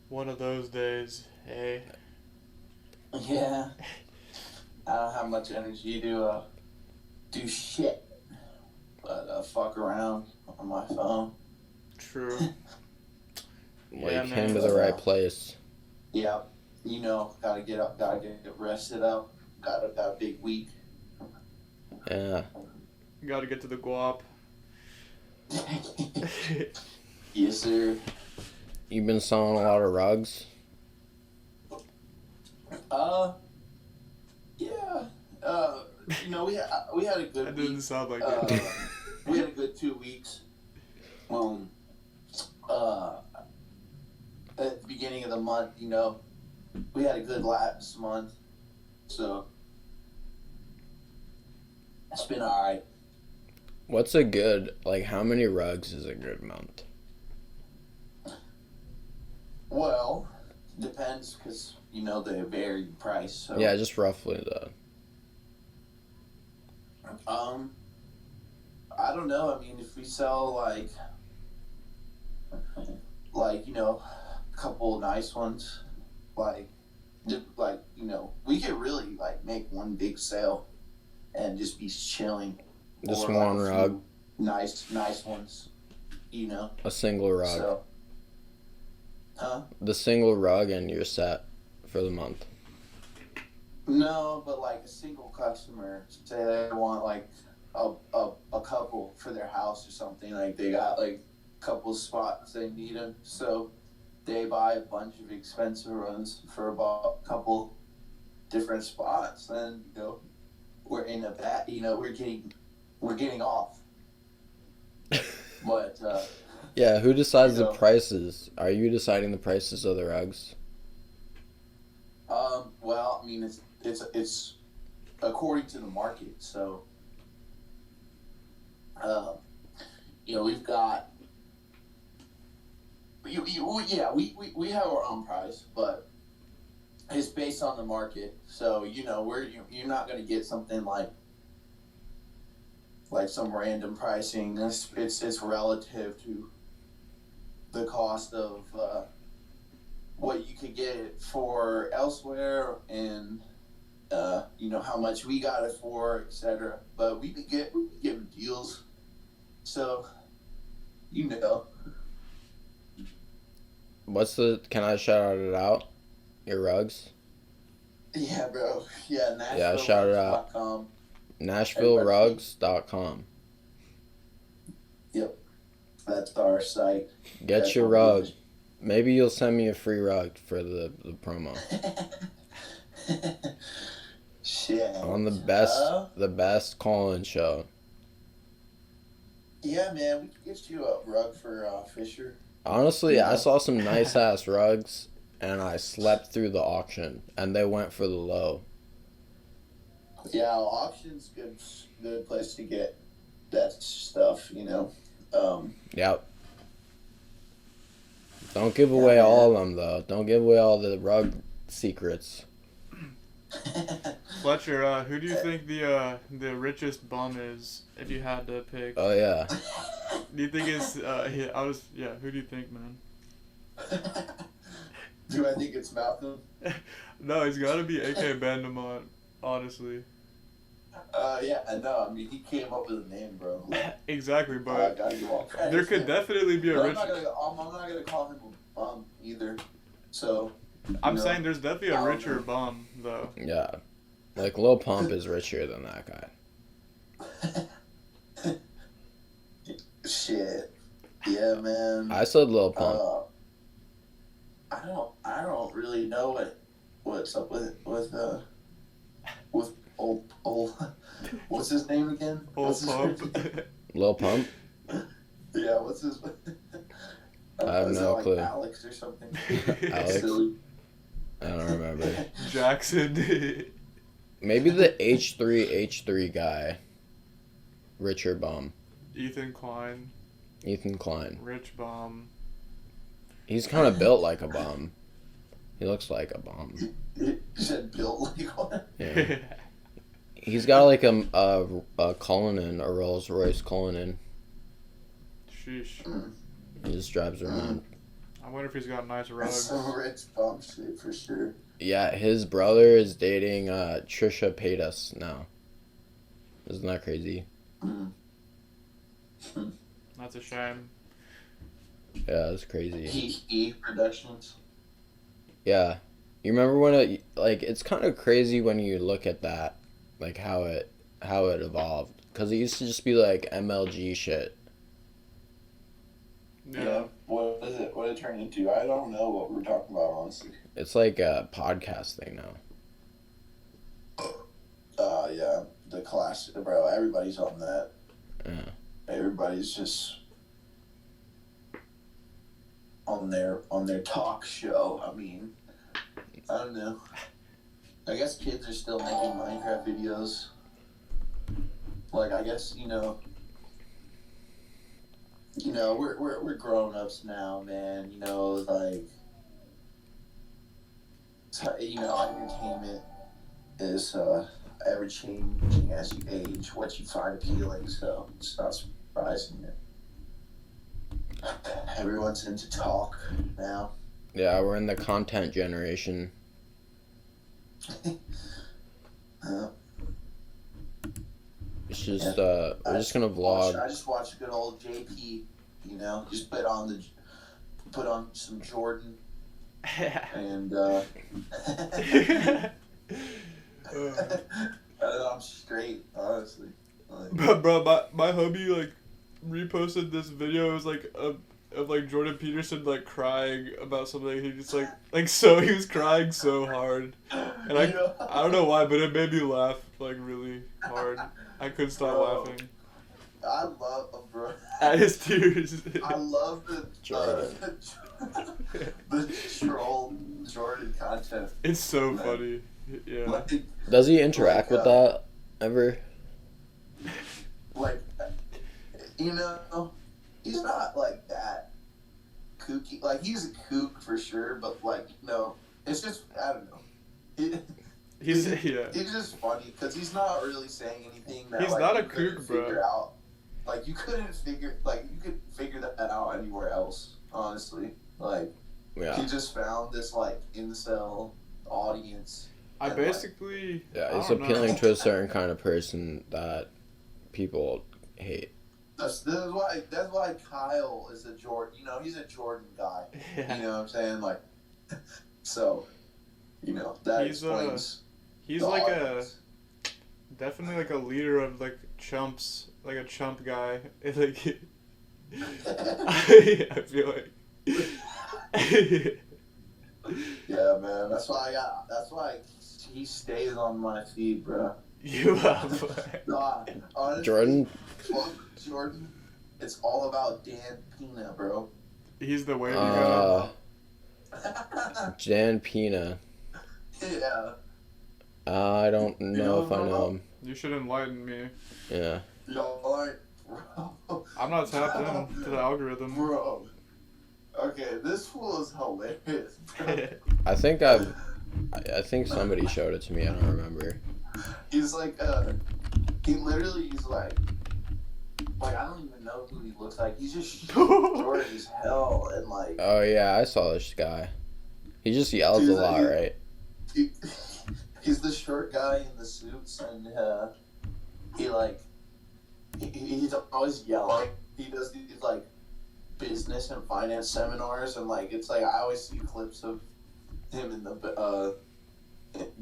One of those days, hey. Yeah, I don't have much energy to do shit, but fuck around on my phone. True. Well, Yeah, you man. came to the right place. Yeah, gotta get up, gotta get rested up. Got a big week. Yeah. Gotta get to the guap. Yes, sir. You've been selling a lot of rugs? Yeah. We had a good That week. didn't sound like Uh, it. we had a good 2 weeks. At the beginning of the month, we had a good last month, so it's been alright. What's a good, how many rugs is a good month? Well, depends, because, they vary in price, so. Yeah, just roughly though. I don't know. I mean, if we sell a couple nice ones, we could really make one big sale and just be chilling. Just Or, one a few rug? Nice ones, A single rug. So, huh? The single rug and you're set for the month. No, but a single customer, say they want a couple for their house or something, they got a couple spots they need them, so they buy a bunch of expensive runs for about a couple different spots, and we're in a bat, we're getting off. But Yeah, who decides You the know. prices? Are you deciding the prices of the rugs? well, I mean, it's according to the market, so we've got we have our own price, but it's based on the market, so you're not going to get something like some random pricing. It's relative to the cost of what you could get it for elsewhere, and how much we got it for, etc. But we could give deals, so Can I shout it out? Your rugs? Yeah, bro. Yeah, Yeah, shout it out. NashvilleRugs.com. NashvilleRugs.com. Yep, that's our site. Get That's your what we rug. use. Maybe you'll send me a free rug for the promo. Shit. On the best call-in show. Yeah, man, we could get you a rug for Fisher. Honestly, I Yeah. saw some nice ass rugs and I slept through the auction and they went for the low. Yeah, auction's good place to get that stuff. Yep. Don't give away man. all of them though. Don't give away all the rug secrets. Fletcher, who do you think the richest bum is if you had to pick? Oh yeah. Do you think it's who do you think, man? Do I think it's Malcolm? No, he's got to be AK Bandamont, honestly. Yeah, no, I mean, he came up with a name, bro. Exactly, but there could definitely be a But rich. I'm not gonna call him a bum either. So. I'm saying there's definitely a richer bum, though. Yeah. Like, Lil Pump is richer than that guy. Shit. Yeah, man. I said Lil Pump. I don't really know what's up with old what's his name again? Old Pump. Lil Pump? Yeah, what's his? I have no clue. Alex or something. Alex? Silly. I don't remember. Jackson. Maybe the H3 guy. Richer bum. Ethan Klein. Rich bum. He's kind of built like a bum. He looks like a bum. You said built like one? Yeah. He's got like a Cullinan, a Rolls Royce Cullinan. Sheesh. He just drives around. I wonder if he's got nice That's rugs. some rich bum shit for sure. Yeah, his brother is dating Trisha Paytas now. Isn't that crazy? That's a shame. Yeah, it's crazy. He Productions. Yeah. You remember when it's kind of crazy when you look at that, like how it evolved. Because it used to just be like MLG shit. Yeah. What is it? What did it turn into? I don't know what we're talking about, honestly. It's like a podcast thing now. Yeah. The classic, bro. Everybody's on that. Yeah. Everybody's just on their talk show. I mean, I don't know. I guess kids are still making Minecraft videos. Like, I guess, we're grown ups now, man. Like, entertainment is ever changing as you age. What you find appealing, so it's not surprising that everyone's into talk now. Yeah, we're in the content generation. It's just we're just gonna vlog. I just watched good old JP. Just put on some Jordan and I'm straight, honestly. But bro, my homie like reposted this video. It was like of like Jordan Peterson like crying about something. He just he was crying so hard, and I don't know why, but it made me laugh like really hard. I couldn't stop laughing. I love bro. At his tears. I love the troll Jordan content. It's so funny. Yeah. Like, Does he interact with that ever? Like, he's not like that kooky. Like, he's a kook for sure, but like, it's just, I don't know. He's just funny because he's not really saying anything that he's like, not you a couldn't kook, bro. figure out. Like, you could figure that out anywhere else, honestly. Like, Yeah. he just found this like incel audience. I basically. Yeah, it's I don't appealing know. to a certain kind of person that people hate. That's why Kyle is a Jordan. He's a Jordan guy. Yeah. You know what I'm saying? Like, so, that explains. He's the like audience. definitely like a leader of like chumps, like a chump guy. Like, I feel like. Yeah, man. That's why he stays on my feed, bro. You have. Honestly, Jordan? Fuck Jordan. It's all about Dan Pena, bro. He's the wavy guy. Dan Pena. Yeah. I don't know if I know him. You should enlighten me. Yeah. Yo, like, bro. I'm not tapped into the algorithm. Bro. Okay, this fool is hilarious, bro. I think I've I think somebody showed it to me. I don't remember. He's like, he literally is like I don't even know who he looks like. He's just short as hell, and like. Oh yeah, I saw this guy. He just yells Dude, a lot, right? He's the short guy in the suits, and he's always yelling. He does these like business and finance seminars, and like it's like I always see clips of him in the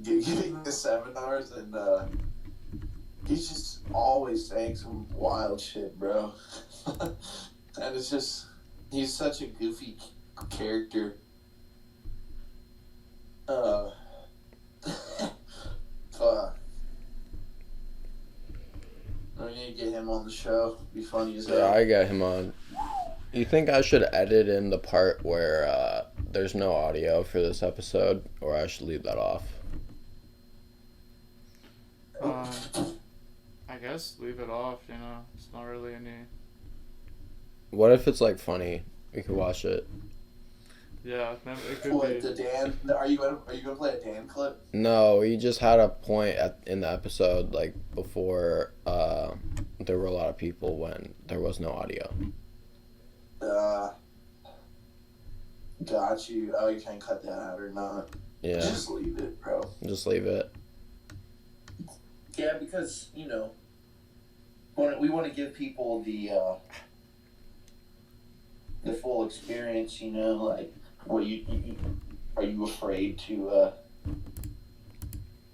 giving the seminars, and he's just always saying some wild shit, bro. And it's just he's such a goofy character. Fuck. I need to get him on the show. Be funny as hell. Yeah, I got him on. You think I should edit in the part where there's no audio for this episode, or I should leave that off? I guess leave it off, you know. It's not really any... What if it's like funny? We could watch it. Yeah, it could What, be. the Dan? Are you gonna play a Dan clip? No, we just had a point in the episode, like, before there were a lot of people when there was no audio. Got you. Oh, you can't cut that out or not. Yeah. Just leave it, bro. Just leave it. Yeah, because, you know, we want to give people the full experience, you know, like, what are you afraid to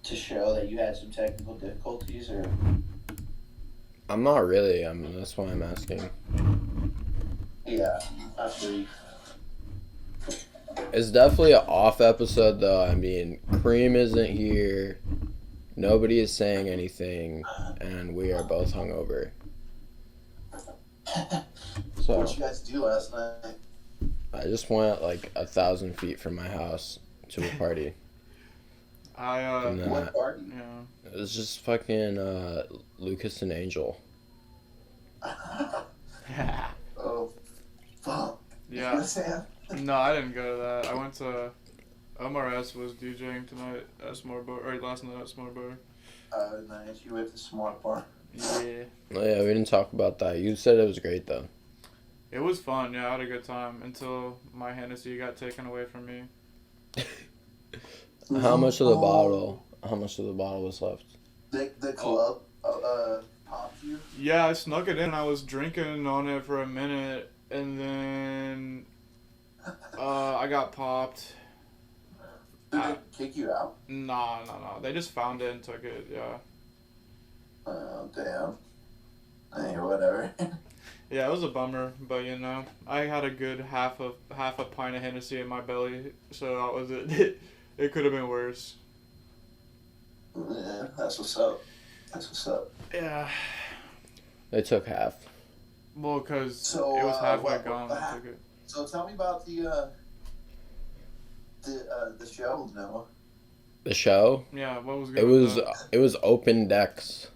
show that you had some technical difficulties, or? I'm not really. I mean, that's why I'm asking. Yeah, I agree. It's definitely an off episode, though. I mean, Cream isn't here. Nobody is saying anything, and we are both hungover. So What'd you guys do last night? I just went like 1,000 feet from my house to a party. And then What party? Yeah. it was just fucking Lucas and Angel. Oh, fuck. Yeah. Sam? No, I didn't go to that. I went to... MRS was DJing tonight at Smart Bar, or last night at Smart Bar. Nice. You went to Smart Bar. Yeah. Oh yeah, we didn't talk about that. You said it was great though. It was fun, yeah, I had a good time until my Hennessy got taken away from me. How much of the bottle? How much of the bottle was left? The club popped you? Yeah, I snuck it in and I was drinking on it for a minute and then I got popped. Did they kick you out? No. They just found it and took it, yeah. Oh, damn. Hey, whatever. Yeah, it was a bummer, but you know, I had a good half a pint of Hennessy in my belly, so that was it. It could have been worse. Yeah, that's what's up. Yeah. They took half. Well, because So, it was halfway what gone. They took it. So tell me about the show, Noah. The show? Yeah, what was good? It was open decks.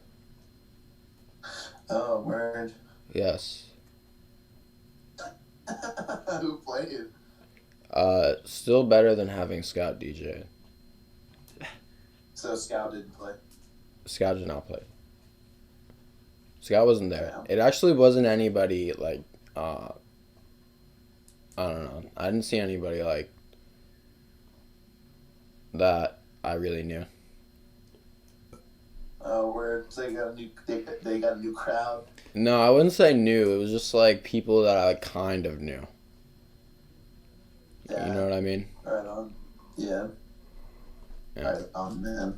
Oh, word. Yes. Who played? Still better than having Scott DJ. So Scout didn't play. Scott did not play. Scott wasn't there. Yeah. It actually wasn't anybody like I don't know. I didn't see anybody like that I really knew. Oh, word. So they got a new crowd. No, I wouldn't say new. It was just like people that I kind of knew. Yeah. You know what I mean? Right on. Yeah. Yeah. Right on, man.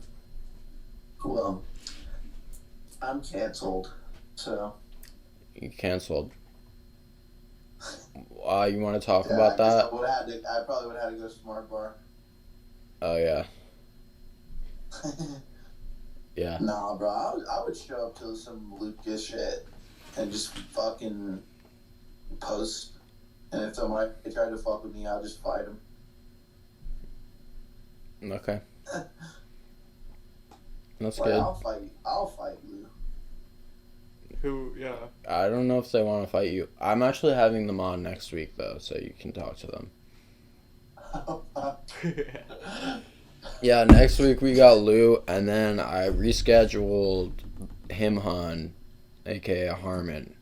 Well, I'm canceled, so. You canceled. You want to talk Yeah, about that? I probably would have had to go to Smart Bar. Oh yeah. Yeah. Nah, bro. I would show up to some Lucas shit and just fucking post. And if somebody tried to fuck with me, I'll just fight him. Okay. That's Like, good. I'll fight you. Who? Yeah. I don't know if they want to fight you. I'm actually having them on next week though, so you can talk to them. Yeah, next week we got Lou, and then I rescheduled Himhan, aka Harmon.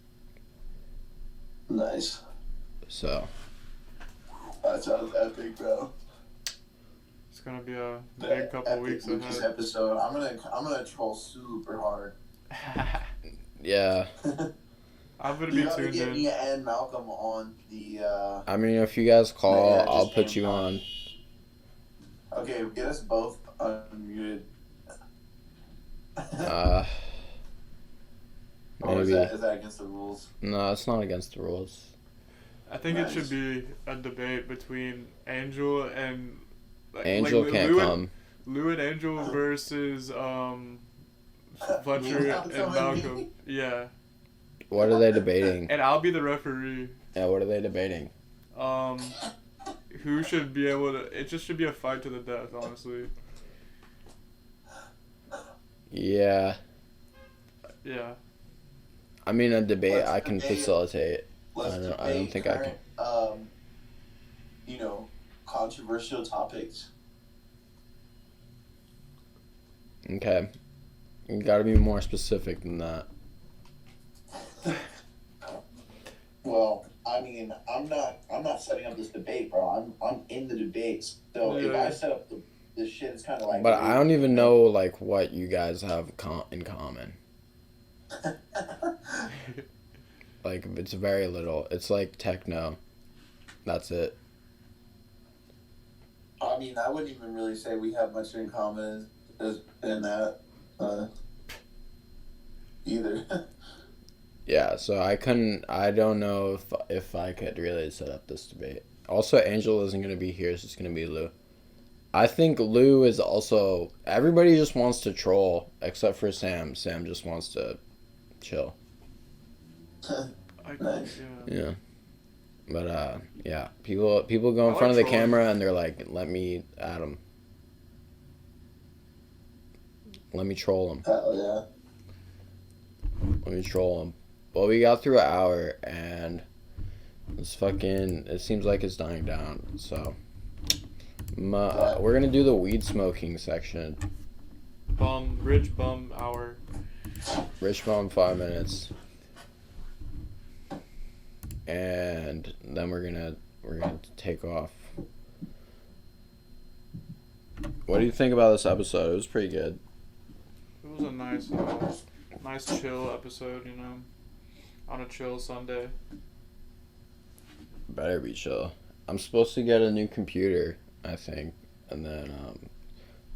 Nice. So That sounds epic, bro. It's gonna be a big couple weeks Lucas ahead. episode. I'm gonna troll super hard. yeah, I'm gonna You be gotta tuned get in. me and Malcolm on the. I mean, if you guys call, Yeah, I'll just put name you drop. on. Okay, get us both unmuted. Or Maybe. is that against the rules? No, it's not against the rules. I think Nice. it should be a debate between Angel and Angel can't Lou come. Lou and Angel versus Fletcher Malcolm and and Malcolm. me? Yeah, What are they debating? and I'll be the referee. Yeah, what are they debating? Who should be able to? It just should be a fight to the death, honestly. Yeah, Yeah. I mean a debate Let's I can debate- facilitate. Let's I don't debate think I can. current, controversial topics. Okay, you got to be more specific than that. Well, I mean, I'm not setting up this debate, bro. I'm in the debates. So if Yeah. I set up this shit, it's kind of like. But I don't even know like what you guys have in common. Like it's very little. It's like techno. That's it. I mean, I wouldn't even really say we have much in common in that either. Yeah, so I don't know if I could really set up this debate. Also, Angel isn't going to be here, so it's going to be Lou. I think Lou is also, everybody just wants to troll, except for Sam. Sam just wants to chill. Nice. Yeah. Yeah. But, yeah, people go in I front of like the trolling. camera and they're like, let me at him. Let me troll him. Hell yeah. Let me troll him. Well, we got through an hour, and it seems like it's dying down, so. We're gonna do the weed smoking section. Rich bum hour. Rich Bum 5 minutes. And then we're gonna take off. What do you think about this episode? It was pretty good. It was a nice chill episode, you know, on a chill Sunday. Better be chill. I'm supposed to get a new computer, I think, and then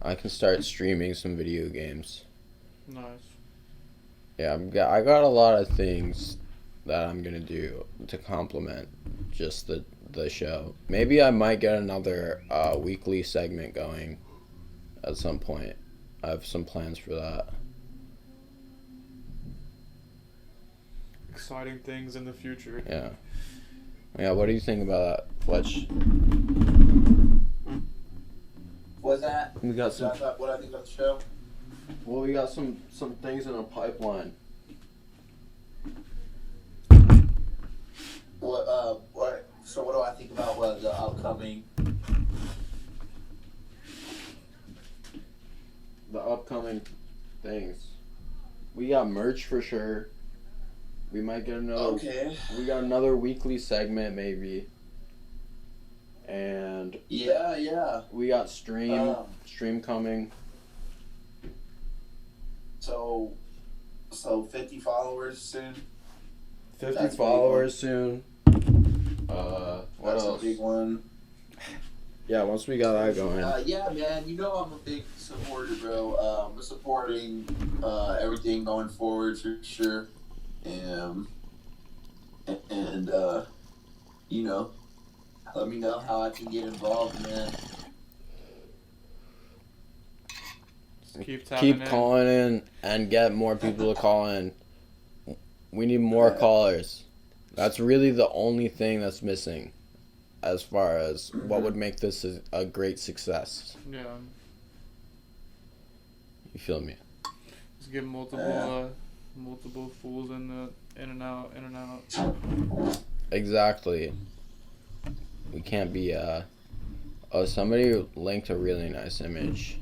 I can start streaming some video games. Nice. Yeah, I got a lot of things that I'm gonna do to complement just the show. Maybe I might get another weekly segment going at some point. I have some plans for that. Exciting things in the future. Yeah. Yeah, what do you think about that, Fletch? What's that? We got some. What I think of the show? Well, we got some things in a pipeline. What? So what do I think about the upcoming? The upcoming things. We got merch for sure. We might get another. Okay. We got another weekly segment maybe. And Yeah. we got stream coming. So 50 followers soon. 50 That's a big followers soon. What That's else? a big one. Yeah, once we got that going. Yeah, man. You know I'm a big supporter, bro. I'm supporting everything going forward for sure. And you know, let me know how I can get involved, man. Just keep tapping Keep in. calling in and get more people to call in. We need more callers. That's really the only thing that's missing as far as what would make this a great success. Yeah. You feel me? Just get multiple fools in and out. Exactly. We can't be Oh, somebody linked a really nice image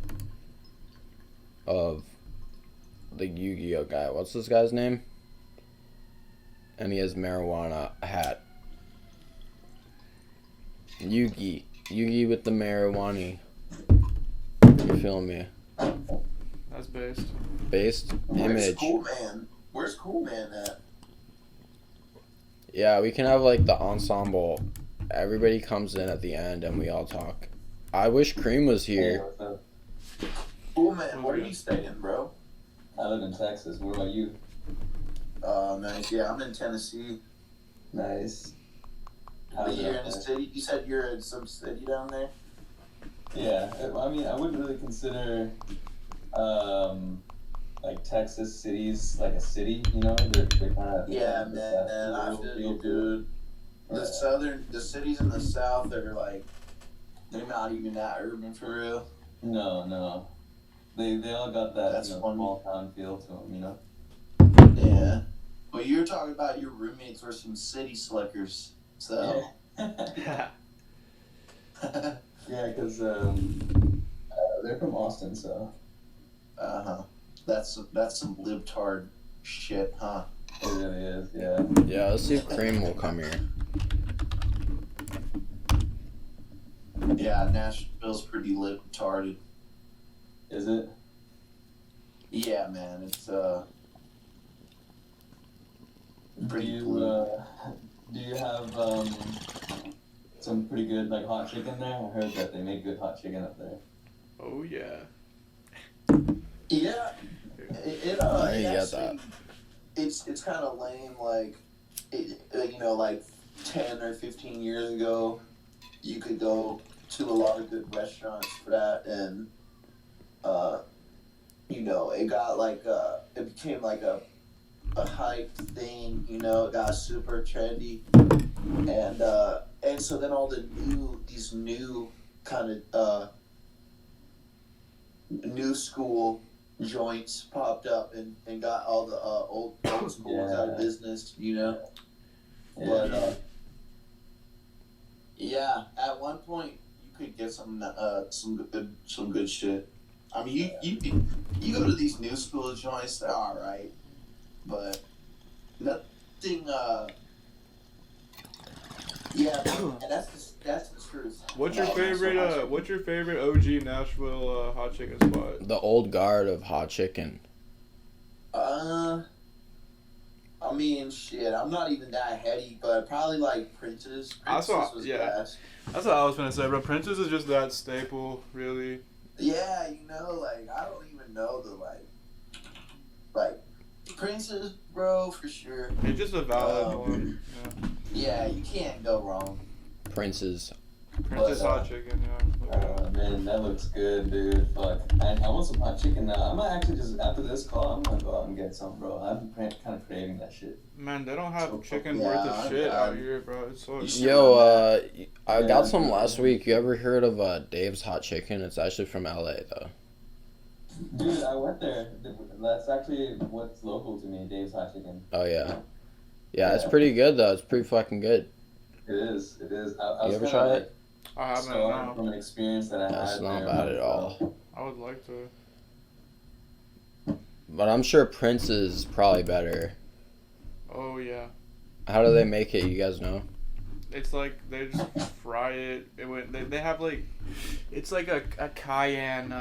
of the Yu-Gi-Oh guy. What's this guy's name? And he has marijuana hat. Yugi with the marijuana. You feel me? That's based. Based Where's image. Cool Man? Where's Cool Man at? Yeah, we can have like the ensemble. Everybody comes in at the end and we all talk. I wish Cream was here. What's up? Cool Man, where are you staying, bro? I live in Texas. What about you? Nice. Yeah, I'm in Tennessee. Nice. But How's it you're up in a there? city. You said you're in some city down there. Yeah, I mean, I wouldn't really consider, like Texas cities like a city. You know, they're kind of Yeah, man. I feel you, dude. The cities in the south are like, they're not even that urban for real. No, they all got that That's funny. small town feel to them. You know. Yeah. Well, you were talking about your roommates were some city slickers, so. Yeah, because they're from Austin, so That's some libtard shit, huh? it really is. Yeah. Yeah, let's see if Cream will come here. Yeah, Nashville's pretty libtarded. Is it? Yeah, man, it's pretty do blue. do you have some pretty good like hot chicken there? I heard that they make good hot chicken up there. Oh yeah. Yeah, it I it get actually, it's kind of lame. Like, like 10 or 15 years ago, you could go to a lot of good restaurants for that, and it got like it became like a hype thing. It got super trendy, and so then all these new kind of new school joints popped up and got all the old schools out of business, But yeah, at one point you could get some good shit. I mean, you go to these new school joints, they're all right, but nothing. Yeah, and that's the truth. What's your about favorite? Nashville hot chicken. What's your favorite OG Nashville hot chicken spot? The old guard of hot chicken. I mean, shit, I'm not even that heady, but probably like Prince's. Prince's was gas. That's what I was gonna say, bro. Princess is just that staple, really. Yeah, like I don't even know the like Prince's, bro, for sure. It's just a valid one. Yeah, you can't go wrong. Prince's. Princess hot chicken, yeah. Man, that looks good, dude. Fuck, I want some hot chicken now. I might actually just after this call, I'm gonna go out and get some, bro. I'm kind of craving that shit. Man, they don't have chicken Yeah, worth of shit out I'm- here, bro. It's so. Yo, I Yeah. got some last week. You ever heard of Dave's Hot Chicken? It's actually from LA though. Dude, I went there. That's actually what's local to me, Dave's Hot Chicken. Oh yeah. Yeah, it's pretty good though. It's pretty fucking good. It is. I You was ever kinda, tried like, it? I haven't. scarred No. from an experience that I That's had not there. bad at all. I would like to. But I'm sure Prince's is probably better. Oh yeah. How do they make it? You guys know? It's like they just fry it. They have like, it's like a cayenne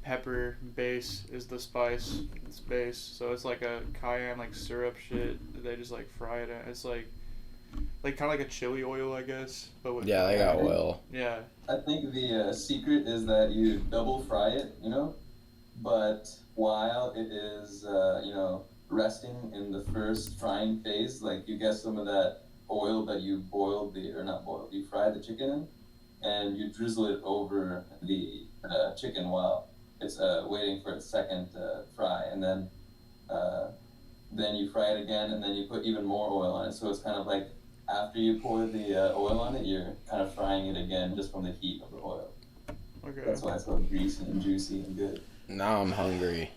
pepper base is the spice. It's base, so it's like a cayenne like syrup shit. They just like fry it. It's like kind of like a chili oil, I guess. But with Yeah, they got oil. Yeah. I think the secret is that you double fry it, but while it is, resting in the first frying phase, like you get some of that oil that you you fried the chicken in, and you drizzle it over the chicken while it's waiting for its second fry, and then you fry it again, and then you put even more oil on it, so it's kind of like after you pour the oil on it, you're kind of frying it again just from the heat of the oil. Okay. That's why it's so greasy and juicy and good. Now I'm hungry.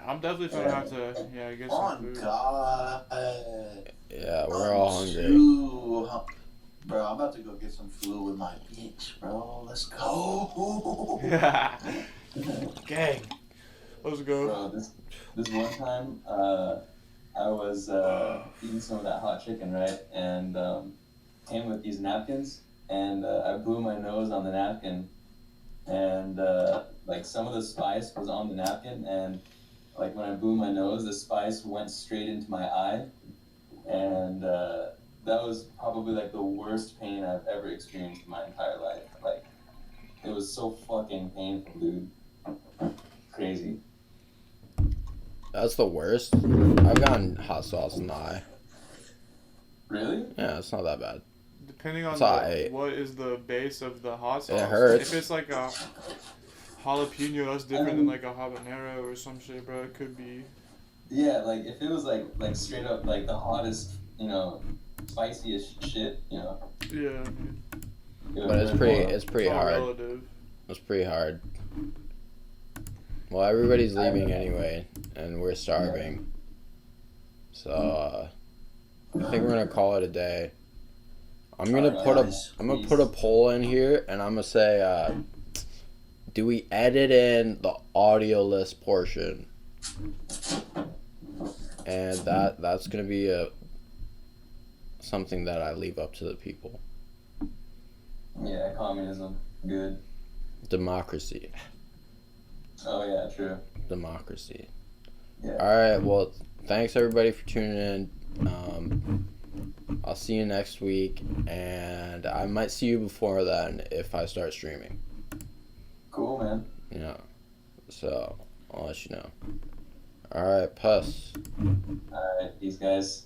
I'm definitely gonna have to get some Oh food. God. Yeah, we're all hungry. Bro, I'm about to go get some food with my bitch, bro. Let's go. Gang. Let's go. Bro, this one time, I was eating some of that hot chicken, right? And came with these napkins, and I blew my nose on the napkin, and like some of the spice was on the napkin, and like when I blew my nose, the spice went straight into my eye, and that was probably like the worst pain I've ever experienced in my entire life. Like, it was so fucking painful, dude. Crazy. That's the worst. I've gotten hot sauce in the eye. Really? Yeah, it's not that bad. Depending on It's alright. what is the base of the hot sauce. It hurts. If it's like a jalapeno, that's different than like a habanero or some shit, bro. It could be. Yeah, like if it was like straight up like the hottest, spiciest shit, Yeah. But it's pretty all hard. relative. It's pretty hard. Well, everybody's leaving anyway, and we're starving. So I think we're gonna call it a day. I'm gonna put a poll in here, and I'm gonna say, do we edit in the audio list portion? And that's gonna be something that I leave up to the people. Yeah, communism, good. Democracy. Oh yeah, true. Democracy. Yeah. All right. Well, thanks everybody for tuning in. I'll see you next week, and I might see you before then if I start streaming. Cool, man. Yeah. So I'll let you know. All right. Puss. All right, peace, guys.